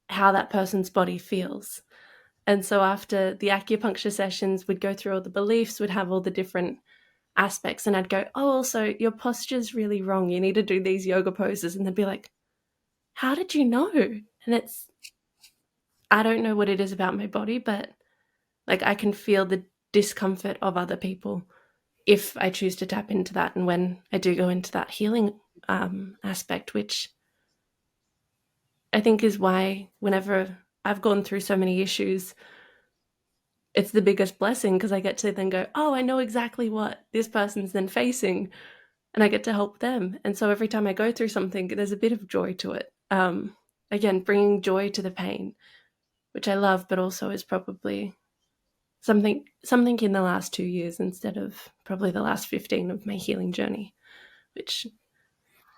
how that person's body feels. And so after the acupuncture sessions, we'd go through all the beliefs, we'd have all the different aspects, and I'd go, oh, also, your posture's really wrong. You need to do these yoga poses. And they'd be like, how did you know? And it's, I don't know what it is about my body, but like I can feel the discomfort of other people if I choose to tap into that. And when I do go into that healing aspect, which I think is why whenever I've gone through so many issues, it's the biggest blessing because I get to then go, oh, I know exactly what this person's then facing, and I get to help them. And so every time I go through something, there's a bit of joy to it. Again, bringing joy to the pain, which I love, but also is probably something in the last 2 years instead of probably the last 15 of my healing journey, which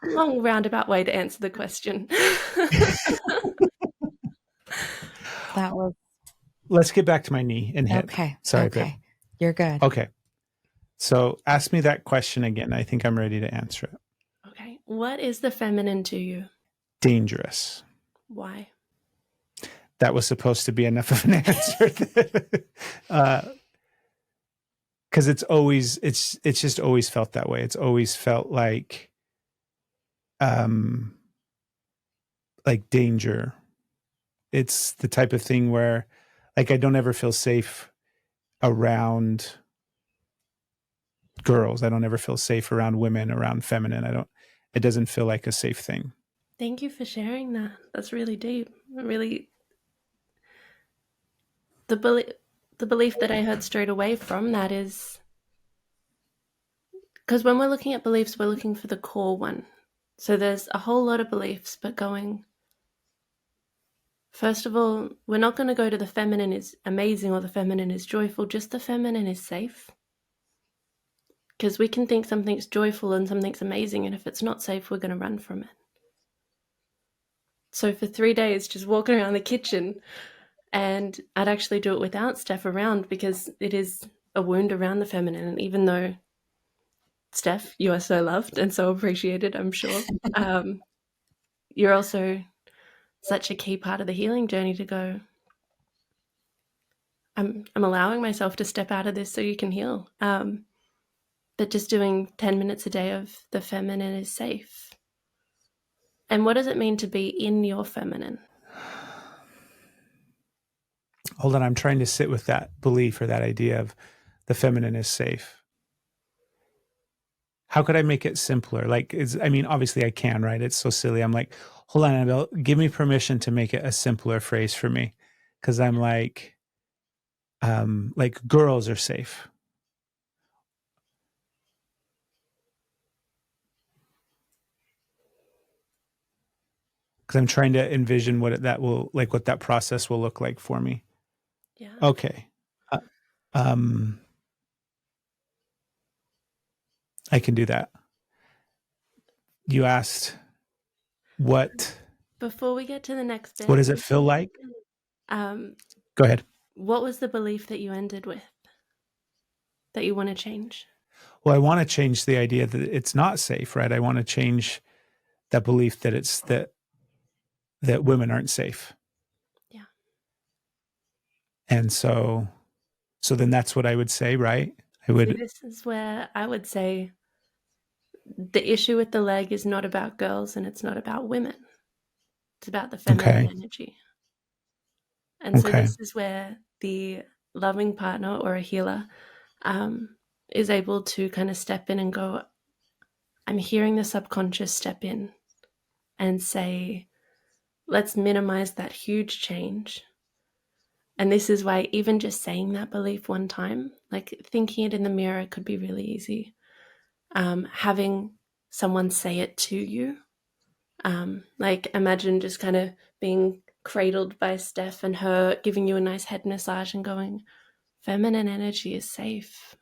long roundabout way to answer the question. That was Let's get back to my knee and hip. okay. Sorry, Okay. babe. You're good. Okay. So ask me that question again. I think I'm ready to answer it. Okay. What is the feminine to you? Dangerous. Why? That was supposed to be enough of an answer. Because it's just always felt that way. It's always felt like danger. It's the type of thing where like I don't ever feel safe around girls. I don't ever feel safe around women, around feminine. It doesn't feel like a safe thing. Thank you for sharing that. That's really deep. Really, the belief that I heard straight away from that is because when we're looking at beliefs, we're looking for the core one. So there's a whole lot of beliefs, but going, first of all, we're not going to go to the feminine is amazing or the feminine is joyful, just the feminine is safe. Because we can think something's joyful and something's amazing, and if it's not safe, we're going to run from it. So for 3 days, just walking around the kitchen, and I'd actually do it without Steph around because it is a wound around the feminine. And even though, Steph, you are so loved and so appreciated, I'm sure, you're also such a key part of the healing journey to go, I'm allowing myself to step out of this so you can heal. But just doing 10 minutes a day of the feminine is safe. And what does it mean to be in your feminine? Hold on, I'm trying to sit with that belief or that idea of the feminine is safe. How could I make it simpler? Obviously I can, right? It's so silly. I'm like, hold on, Annabelle, give me permission to make it a simpler phrase for me. Because I'm like girls are safe. Because I'm trying to envision what that process will look like for me. Yeah. Okay. I can do that. You asked what? Before we get to the next bit, What does it feel like? Go ahead. What was the belief that you ended with that you want to change? Well, I want to change the idea that it's not safe, right? I want to change that belief that it's that women aren't safe. Yeah. And so then that's what I would say, right? I would. See, this is where I would say the issue with the leg is not about girls and it's not about women. It's about the feminine energy. And so this is where the loving partner or a healer is able to kind of step in and go, I'm hearing the subconscious step in and say, let's minimize that huge change. And this is why even just saying that belief one time, like thinking it in the mirror could be really easy. Having someone say it to you, like imagine just kind of being cradled by Steph and her giving you a nice head massage and going, feminine energy is safe.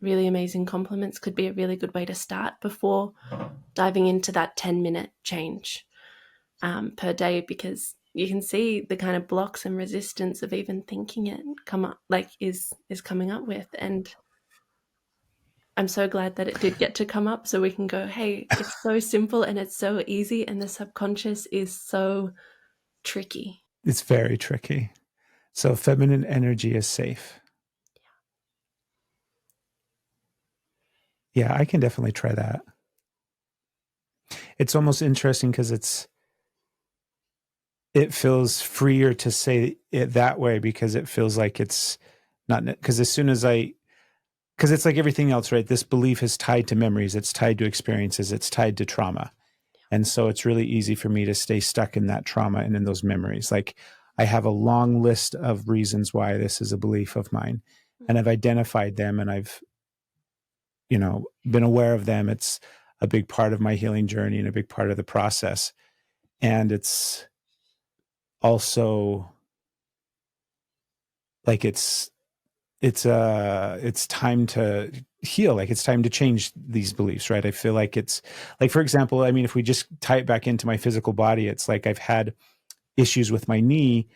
Really amazing compliments could be a really good way to start before diving into that 10-minute change per day, because you can see the kind of blocks and resistance of even thinking it come up, like is coming up with. And I'm so glad that it did get to come up so we can go, hey, it's so simple and it's so easy, and the subconscious is so tricky. It's very tricky. So feminine energy is safe. Yeah, I can definitely try that. It's almost interesting because it feels freer to say it that way, because it feels like it's not, because as soon as because it's like everything else, right? This belief is tied to memories, it's tied to experiences, it's tied to trauma. And so it's really easy for me to stay stuck in that trauma and in those memories. Like, I have a long list of reasons why this is a belief of mine, and I've identified them, and I've, been aware of them. It's a big part of my healing journey and a big part of the process. And it's also like, it's time to heal. Like, it's time to change these beliefs, right? I feel like it's like, for example, I mean, if we just tie it back into my physical body, it's like I've had issues with my knee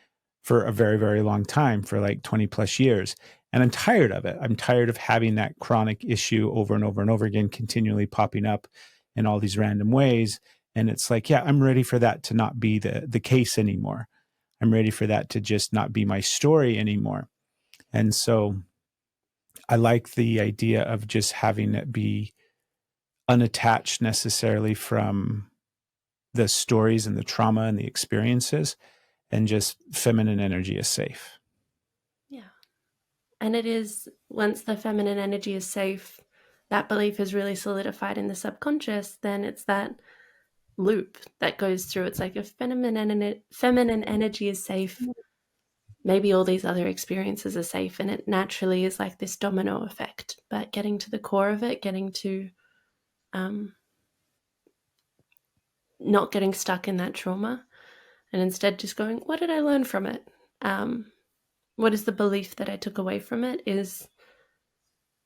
for a very, very long time, for like 20 plus years. And I'm tired of it. I'm tired of having that chronic issue over and over and over again, continually popping up in all these random ways. And it's like, yeah, I'm ready for that to not be the case anymore. I'm ready for that to just not be my story anymore. And so I like the idea of just having it be unattached necessarily from the stories and the trauma and the experiences, and just feminine energy is safe. Yeah. And it is, once the feminine energy is safe, that belief is really solidified in the subconscious, then it's that loop that goes through. It's like, if feminine energy is safe, maybe all these other experiences are safe, and it naturally is like this domino effect. But getting to the core of it, getting to not getting stuck in that trauma, and instead just going, what did I learn from it? What is the belief that I took away from it, is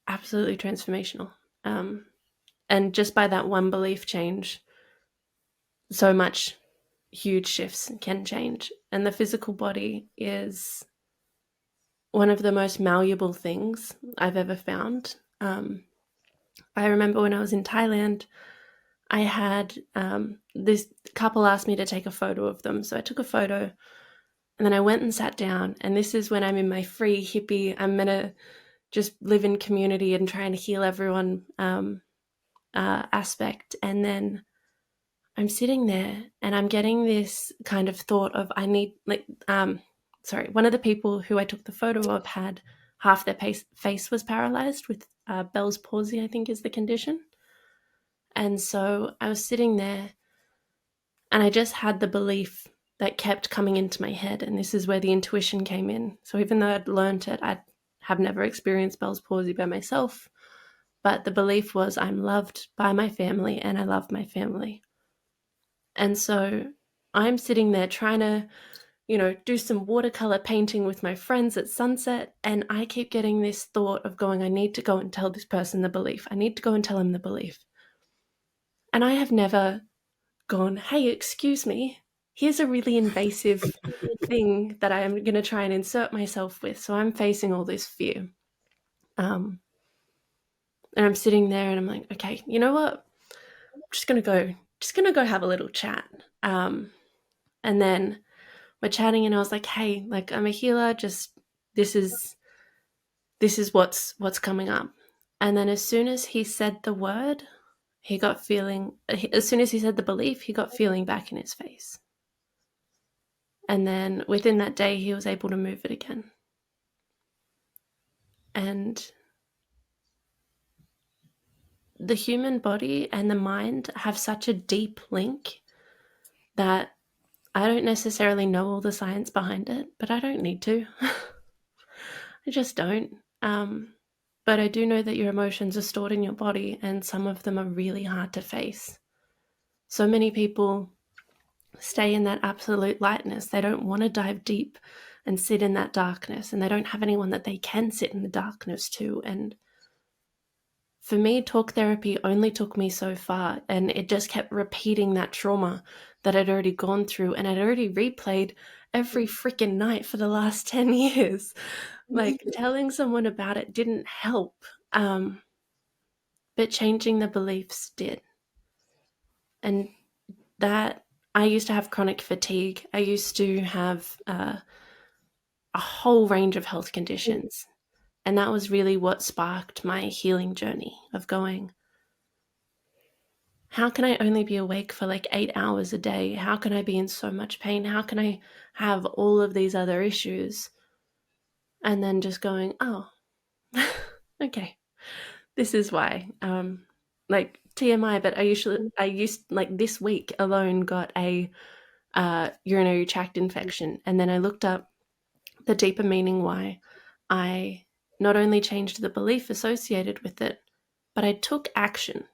absolutely transformational. And just by that one belief change, so much huge shifts can change. And the physical body is one of the most malleable things I've ever found. I remember when I was in Thailand, I had this couple asked me to take a photo of them. So I took a photo, and then I went and sat down. And this is when I'm in my free hippie, I'm going to just live in community and trying to heal everyone aspect. And then I'm sitting there and I'm getting this kind of thought of, I need, like, one of the people who I took the photo of had half their face was paralyzed with Bell's palsy, I think is the condition. And so I was sitting there and I just had the belief that kept coming into my head. And this is where the intuition came in. So even though I'd learned it, I have never experienced Bell's palsy by myself. But the belief was, I'm loved by my family and I love my family. And so I'm sitting there trying to, do some watercolor painting with my friends at sunset. And I keep getting this thought of going, I need to go and tell this person the belief. I need to go and tell him the belief. And I have never gone, hey, excuse me, here's a really invasive thing that I am going to try and insert myself with. So I'm facing all this fear. And I'm sitting there and I'm like, okay, you know what? I'm just going to go have a little chat. And then we're chatting and I was like, hey, like, I'm a healer, just this is what's coming up. And then as soon as he said the word, as soon as he said the belief, he got feeling back in his face. And then within that day, he was able to move it again. And the human body and the mind have such a deep link that I don't necessarily know all the science behind it, but I don't need to. I just don't. But I do know that your emotions are stored in your body, and some of them are really hard to face. So many people stay in that absolute lightness. They don't want to dive deep and sit in that darkness, and they don't have anyone that they can sit in the darkness to. And for me, talk therapy only took me so far, and it just kept repeating that trauma that I'd already gone through, and I'd already replayed every freaking night for the last 10 years. Like, telling someone about it didn't help. but changing the beliefs did. And that, I used to have chronic fatigue. I used to have a whole range of health conditions. And that was really what sparked my healing journey of going, how can I only be awake for like 8 hours a day? How can I be in so much pain? How can I have all of these other issues? And then just going, oh, okay, this is why. Like TMI, but I used like this week alone got a urinary tract infection. And then I looked up the deeper meaning why. I not only changed the belief associated with it, but I took action.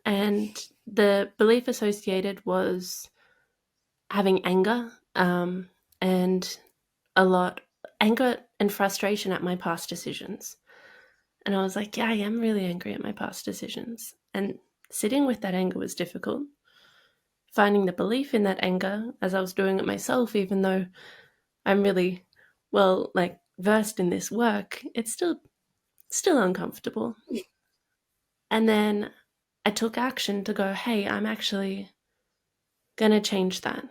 And the belief associated was having anger, and a lot anger and frustration at my past decisions. And I was like, yeah, I am really angry at my past decisions. And sitting with that anger was difficult. Finding the belief in that anger as I was doing it myself, even though I'm really well, like versed in this work, it's still uncomfortable. And then I took action to go, hey, I'm actually going to change that.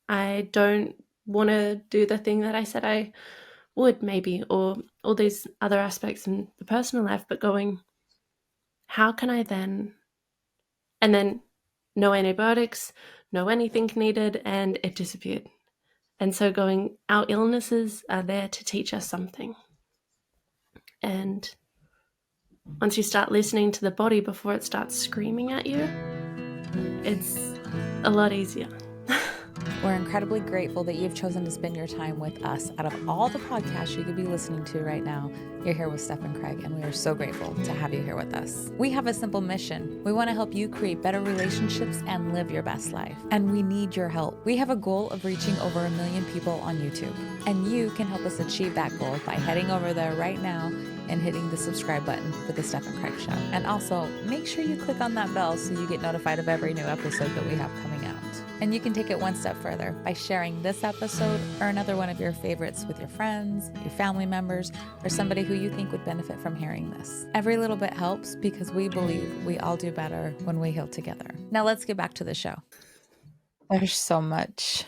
I don't want to do the thing that I said I would, maybe, or all these other aspects in the personal life, but going, how can I then, and then no antibiotics, no anything needed, and it disappeared. And so going, our illnesses are there to teach us something. And once you start listening to the body before it starts screaming at you, it's a lot easier. We're incredibly grateful that you've chosen to spend your time with us. Out of all the podcasts you could be listening to right now, you're here with Steph and Craig, and we are so grateful to have you here with us. We have a simple mission. We want to help you create better relationships and live your best life. And we need your help. We have a goal of reaching over 1 million people on YouTube. And you can help us achieve that goal by heading over there right now and hitting the subscribe button for the Steph and Craig Show. And also, make sure you click on that bell so you get notified of every new episode that we have coming out. And you can take it one step further by sharing this episode or another one of your favorites with your friends, your family members, or somebody who you think would benefit from hearing this. Every little bit helps because we believe we all do better when we heal together. Now let's get back to the show. There's so much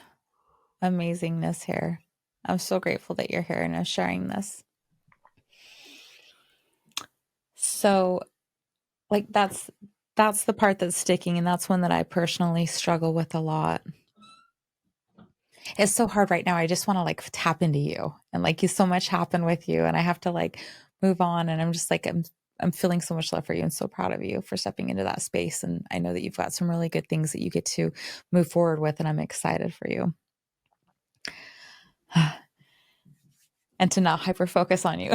amazingness here. I'm so grateful that you're here and are sharing this. So, like, that's the part that's sticking, and that's one that I personally struggle with a lot. It's so hard right now. I just want to like tap into you, and like so much happened with you, and I have to like move on, and I'm just like I'm feeling so much love for you and so proud of you for stepping into that space. And I know that you've got some really good things that you get to move forward with, and I'm excited for you. And to not hyper focus on you.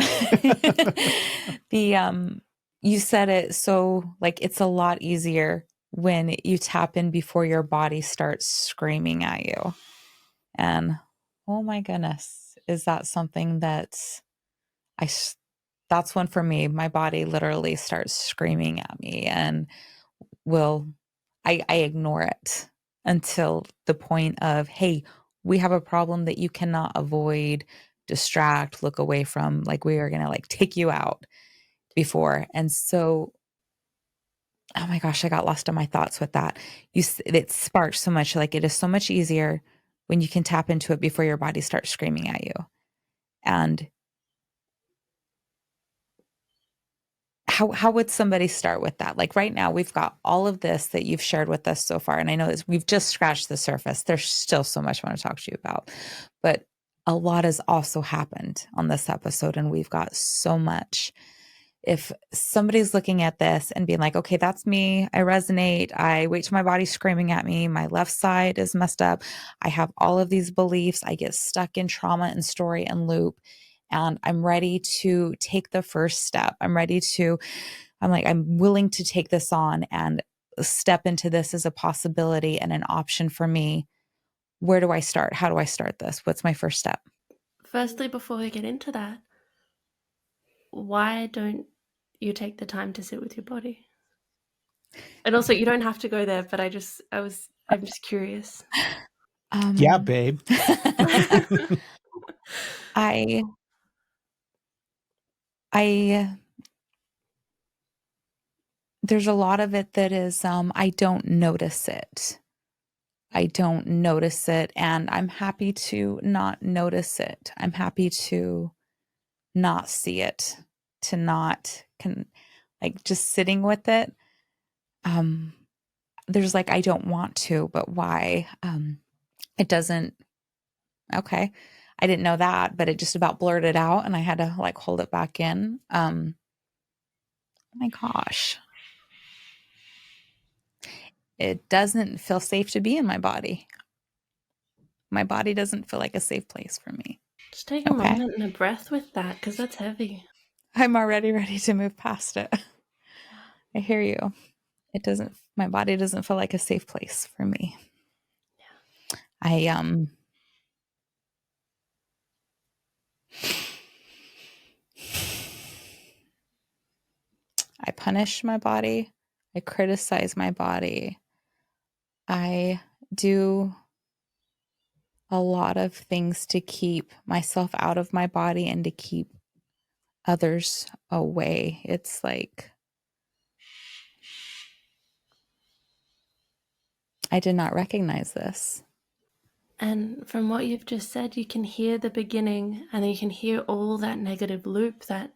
You said it so like it's a lot easier when you tap in before your body starts screaming at you. And oh my goodness, is that something that's one for me. My body literally starts screaming at me, and I ignore it until the point of, hey, we have a problem that you cannot avoid, distract, look away from, like we are going to like take you out before. And so, oh my gosh, I got lost in my thoughts with that. It sparks so much. Like it is so much easier when you can tap into it before your body starts screaming at you. And how would somebody start with that? Like right now, we've got all of this that you've shared with us so far. And I know we've just scratched the surface. There's still so much I want to talk to you about, but a lot has also happened on this episode, and we've got so much. If somebody's looking at this and being like, okay, that's me. I resonate. I wait till my body's screaming at me. My left side is messed up. I have all of these beliefs. I get stuck in trauma and story and loop. And I'm ready to take the first step. I'm willing to take this on and step into this as a possibility and an option for me. Where do I start? How do I start this? What's my first step? Firstly, before we get into that, why don't you take the time to sit with your body? And also, you don't have to go there, but I'm just curious. Yeah, babe. I there's a lot of it that is, I don't notice it. I don't notice it, and I'm happy to not notice it. I'm happy to not see it, to not like just sitting with it. There's like, I don't want to, but why? It doesn't, okay. I didn't know that, but it just about blurted out and I had to like hold it back in. Oh my gosh. It doesn't feel safe to be in my body. My body doesn't feel like a safe place for me. Just take a Okay. moment and a breath with that, because that's heavy. I'm already ready to move past it. I hear you. My body doesn't feel like a safe place for me. I punish my body. I criticize my body. I do a lot of things to keep myself out of my body and to keep others away. It's like, I did not recognize this. And from what you've just said, you can hear the beginning, and then you can hear all that negative loop that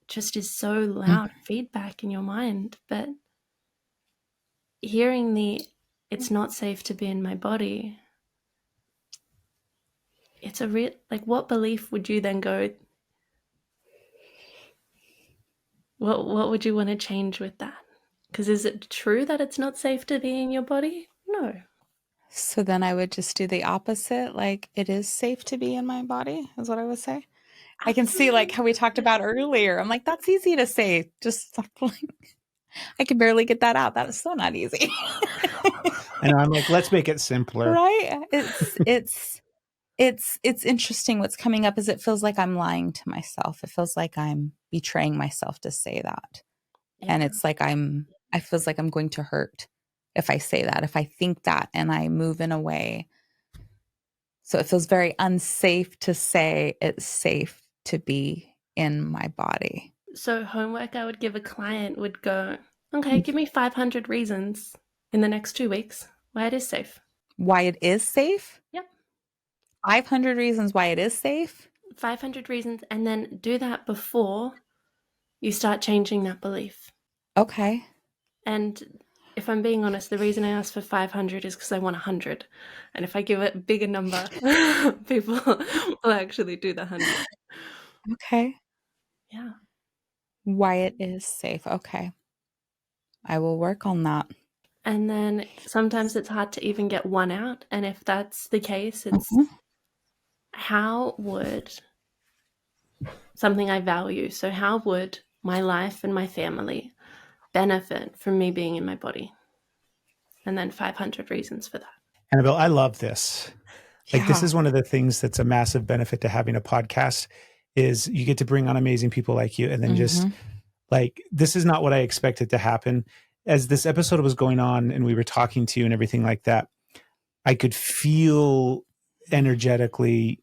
just is so loud feedback in your mind. But hearing it's not safe to be in my body, it's a real, like, what belief would you then go, what would you want to change with that? Because is it true that it's not safe to be in your body? No. So then I would just do the opposite. Like, it is safe to be in my body, is what I would say. I can see like how we talked about earlier. I'm like, that's easy to say. Just like, I can barely get that out. That is so not easy. And I'm like, let's make it simpler. Right? It's interesting. What's coming up is it feels like I'm lying to myself. It feels like I'm betraying myself to say that. Yeah. And it's like I feels like I'm going to hurt if I say that, if I think that, and I move in a way. So it feels very unsafe to say it's safe to be in my body. So homework I would give a client would go, okay, give me 500 reasons in the next 2 weeks why it is safe. Why it is safe? Yep. 500 reasons why it is safe? 500 reasons, and then do that before you start changing that belief. Okay. And if I'm being honest, the reason I asked for 500 is because I want 100. And if I give it a bigger number, people will actually do the 100. Okay. Yeah. Why it is safe. Okay. I will work on that. And then sometimes it's hard to even get one out. And if that's the case, it's how would something I value, so how would my life and my family benefit from me being in my body? And then 500 reasons for that. Annabel, I love this. Like, this Yeah. is one of the things that's a massive benefit to having a podcast is you get to bring on amazing people like you. And then just like, this is not what I expected to happen. As this episode was going on and we were talking to you and everything like that, I could feel energetically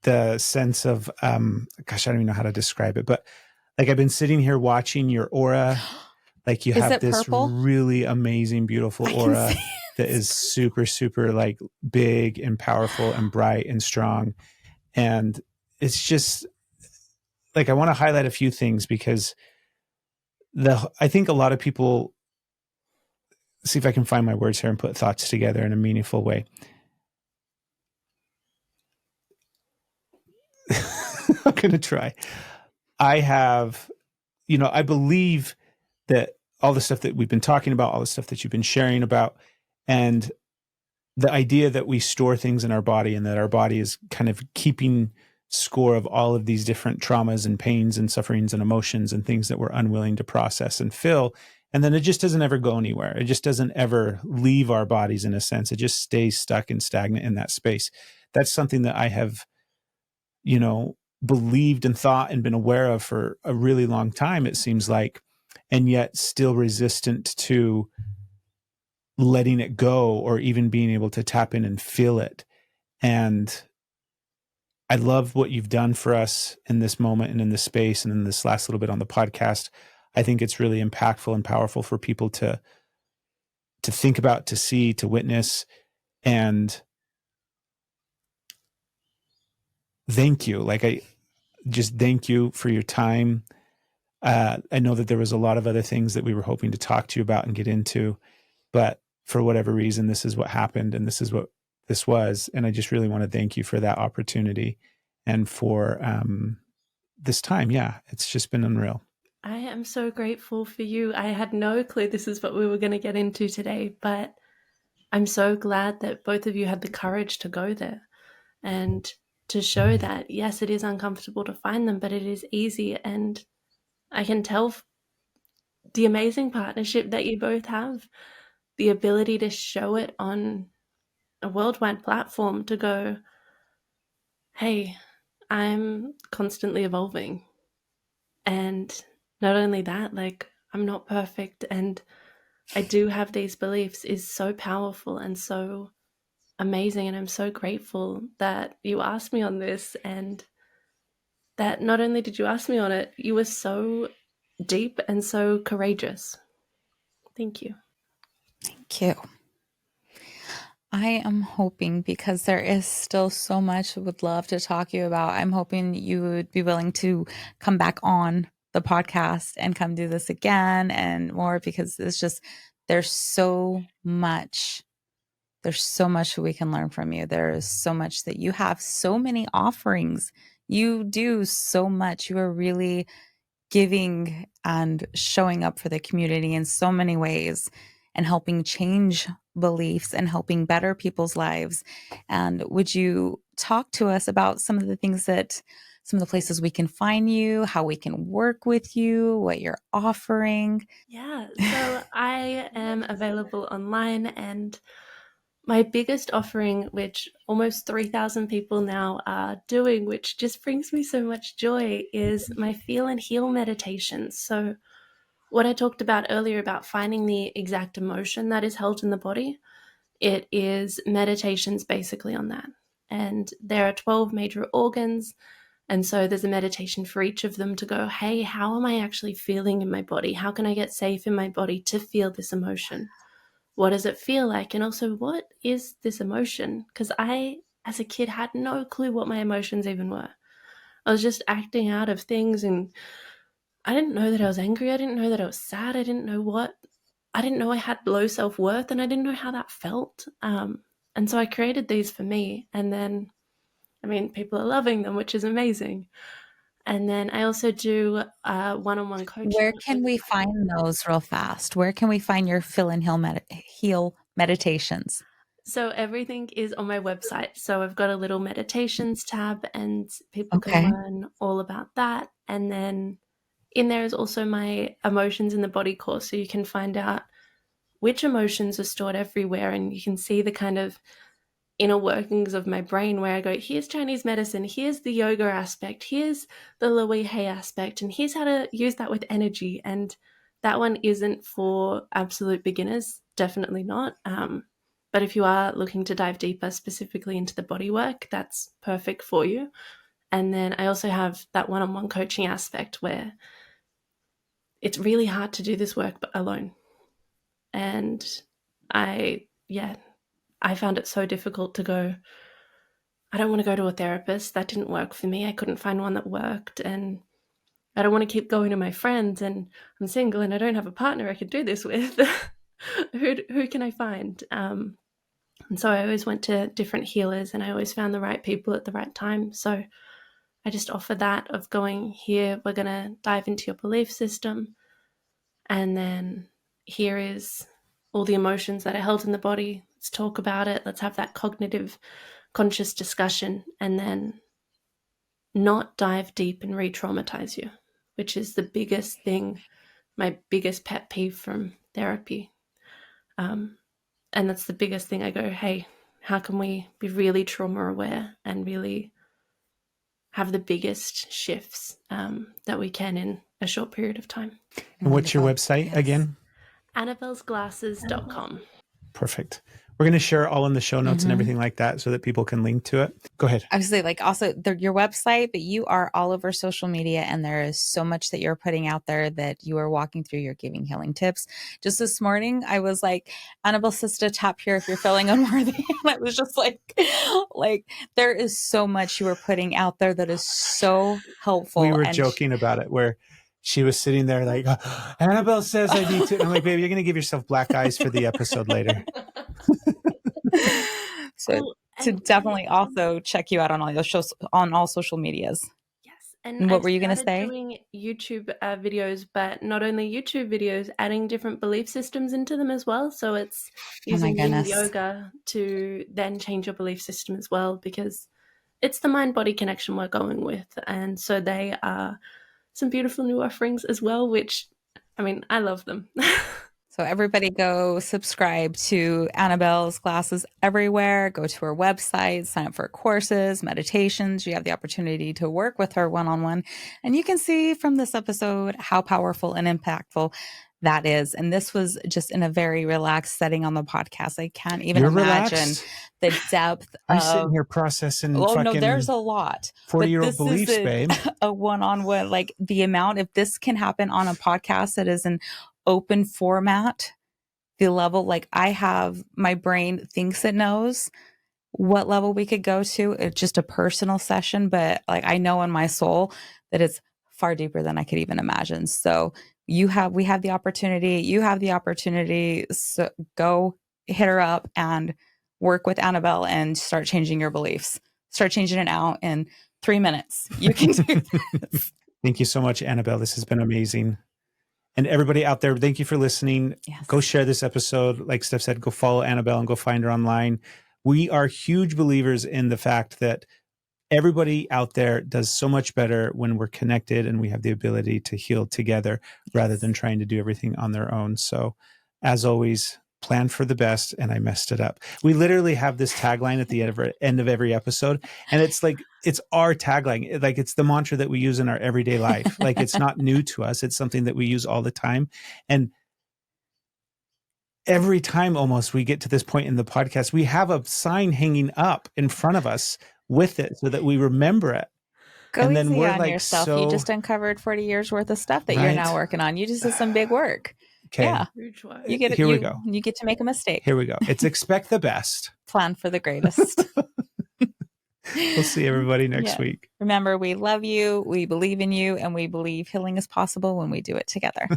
the sense of, gosh, I don't even know how to describe it, but like I've been sitting here watching your aura. Like you Is have it this purple? really amazing, beautiful aura that is super, super like big and powerful and bright and strong. And it's just like, I want to highlight a few things because I think a lot of people, see if I can find my words here and put thoughts together in a meaningful way. I'm going to try. I have, I believe that all the stuff that we've been talking about, all the stuff that you've been sharing about, and the idea that we store things in our body and that our body is kind of keeping score of all of these different traumas and pains and sufferings and emotions and things that we're unwilling to process and feel. And then it just doesn't ever go anywhere. It just doesn't ever leave our bodies in a sense. It just stays stuck and stagnant in that space. That's something that I have, believed and thought and been aware of for a really long time, it seems like, and yet still resistant to letting it go or even being able to tap in and feel it. And I love what you've done for us in this moment and in this space and in this last little bit on the podcast. I think it's really impactful and powerful for people to think about, to see, to witness. And thank you. Like, I just thank you for your time. I know that there was a lot of other things that we were hoping to talk to you about and get into, but for whatever reason, this is what happened and this is what this was. And I just really want to thank you for that opportunity and for this time. Yeah, it's just been unreal. I am so grateful for you. I had no clue this is what we were going to get into today, but I'm so glad that both of you had the courage to go there and to show that, yes, it is uncomfortable to find them, but it is easy. And I can tell the amazing partnership that you both have, the ability to show it on a worldwide platform, to go, hey, I'm constantly evolving. And not only that, like, I'm not perfect and I do have these beliefs, is so powerful and so amazing. And I'm so grateful that you asked me on this, and that not only did you ask me on it, you were so deep and so courageous. Thank you. Thank you. I am hoping, because there is still so much I would love to talk to you about, I'm hoping you would be willing to come back on the podcast and come do this again and more, because it's just, there's so much we can learn from you. There is so much that you have, so many offerings. You do so much. You are really giving and showing up for the community in so many ways and helping change beliefs and helping better people's lives. And would you talk to us about some of the things that, some of the places we can find you, how we can work with you, what you're offering? Yeah, so I am available online, and my biggest offering, which almost 3,000 people now are doing, which just brings me so much joy, is my Feel and Heal meditations. So what I talked about earlier about finding the exact emotion that is held in the body, it is meditations basically on that. And there are 12 major organs. And so there's a meditation for each of them to go, hey, how am I actually feeling in my body? How can I get safe in my body to feel this emotion? What does it feel like? And also, what is this emotion? Because I, as a kid, had no clue what my emotions even were. I was just acting out of things, and I didn't know that I was angry. I didn't know that I was sad. I didn't know I had low self-worth, and I didn't know how that felt. And so I created these for me. And then, I mean, people are loving them, which is amazing. And then I also do one-on-one coaching. Where can we find those real fast? Where can we find your Feel and Heal meditations? So everything is on my website. So I've got a little meditations tab, and people can Okay. learn all about that. And then in there is also my emotions in the body course. So you can find out which emotions are stored everywhere, and you can see the kind of inner workings of my brain, where I go, here's Chinese medicine, here's the yoga aspect, here's the Louis Hay aspect, and here's how to use that with energy. And that one isn't for absolute beginners, definitely not. But if you are looking to dive deeper specifically into the body work, that's perfect for you. And then I also have that one-on-one coaching aspect, where it's really hard to do this work alone. And I found it so difficult to go, I don't want to go to a therapist. That didn't work for me. I couldn't find one that worked. And I don't want to keep going to my friends, and I'm single and I don't have a partner I could do this with. Who can I find? And so I always went to different healers, and I always found the right people at the right time. So I just offer that of going, here, we're going to dive into your belief system. And then here is all the emotions that are held in the body. Let's talk about it. Let's have that cognitive, conscious discussion, and then not dive deep and re-traumatize you, which is the biggest thing, my biggest pet peeve from therapy. And that's the biggest thing. I go, hey, how can we be really trauma aware and really have the biggest shifts that we can in a short period of time? And what's your website again? AnnabelsGlasses.com. Perfect. We're going to share all in the show notes and everything like that so that people can link to it. Go ahead. Obviously, like also your website, but you are all over social media, and there is so much that you're putting out there that you are walking through. You're giving healing tips. Just this morning, I was like, Annabel says to tap here if you're feeling unworthy. And I was just like there is so much you are putting out there that is so helpful. We were joking about it where she was sitting there like, Annabel says I need to. And I'm like, baby, you're going to give yourself black eyes for the episode later. So to definitely also check you out on all your shows, on all social medias. Yes. And what were you going to say? Doing YouTube videos, but not only YouTube videos, adding different belief systems into them as well. So it's using yin yoga to then change your belief system as well, because it's the mind-body connection we're going with. And so they are some beautiful new offerings as well, which, I mean, I love them. So everybody go subscribe to Annabelle's classes everywhere. Go to her website, sign up for courses, meditations. You have the opportunity to work with her one-on-one. And you can see from this episode how powerful and impactful that is. And this was just in a very relaxed setting on the podcast. I can't even imagine the depth I'm sitting here processing. Oh, no, there's a lot. 40-year-old beliefs, babe. A one-on-one, like the amount, if this can happen on a podcast that is an open format, the level, like I have, my brain thinks it knows what level we could go to. It's just a personal session, but like I know in my soul that it's far deeper than I could even imagine. So we have the opportunity, you have the opportunity. So go hit her up and work with Annabel and start changing your beliefs. Start changing it out in 3 minutes. You can do this. Thank you so much, Annabel. This has been amazing. And everybody out there, thank you for listening. Yes. Go share this episode. Like Steph said, go follow Annabel and go find her online. We are huge believers in the fact that everybody out there does so much better when we're connected and we have the ability to heal together rather than trying to do everything on their own. So as always, plan for the best. And I messed it up. We literally have this tagline at the end of every episode. And it's like, it's our tagline. Like it's the mantra that we use in our everyday life. Like it's not new to us. It's something that we use all the time. And every time almost we get to this point in the podcast, we have a sign hanging up in front of us with it so that we remember it. Go and easy then we're on like, yourself. so, you just uncovered 40 years worth of stuff that you're now working on. You just did some big work. Okay. Yeah. You get it. Here we go. You get to make a mistake. Here we go. It's expect the best. Plan for the greatest. We'll see everybody next week. Remember, we love you, we believe in you, and we believe healing is possible when we do it together.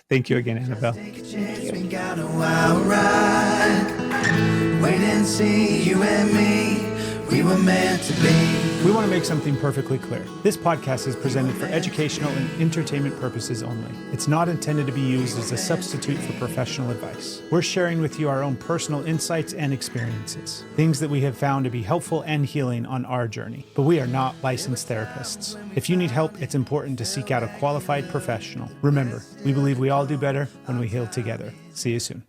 Thank you again, Annabel. Take a chance, we got a wild ride. Wait and see, you and me, we were meant to be. We want to make something perfectly clear. This podcast is presented for educational and entertainment purposes only. It's not intended to be used as a substitute for professional advice. We're sharing with you our own personal insights and experiences, things that we have found to be helpful and healing on our journey. But we are not licensed therapists. If you need help, it's important to seek out a qualified professional. Remember, we believe we all do better when we heal together. See you soon.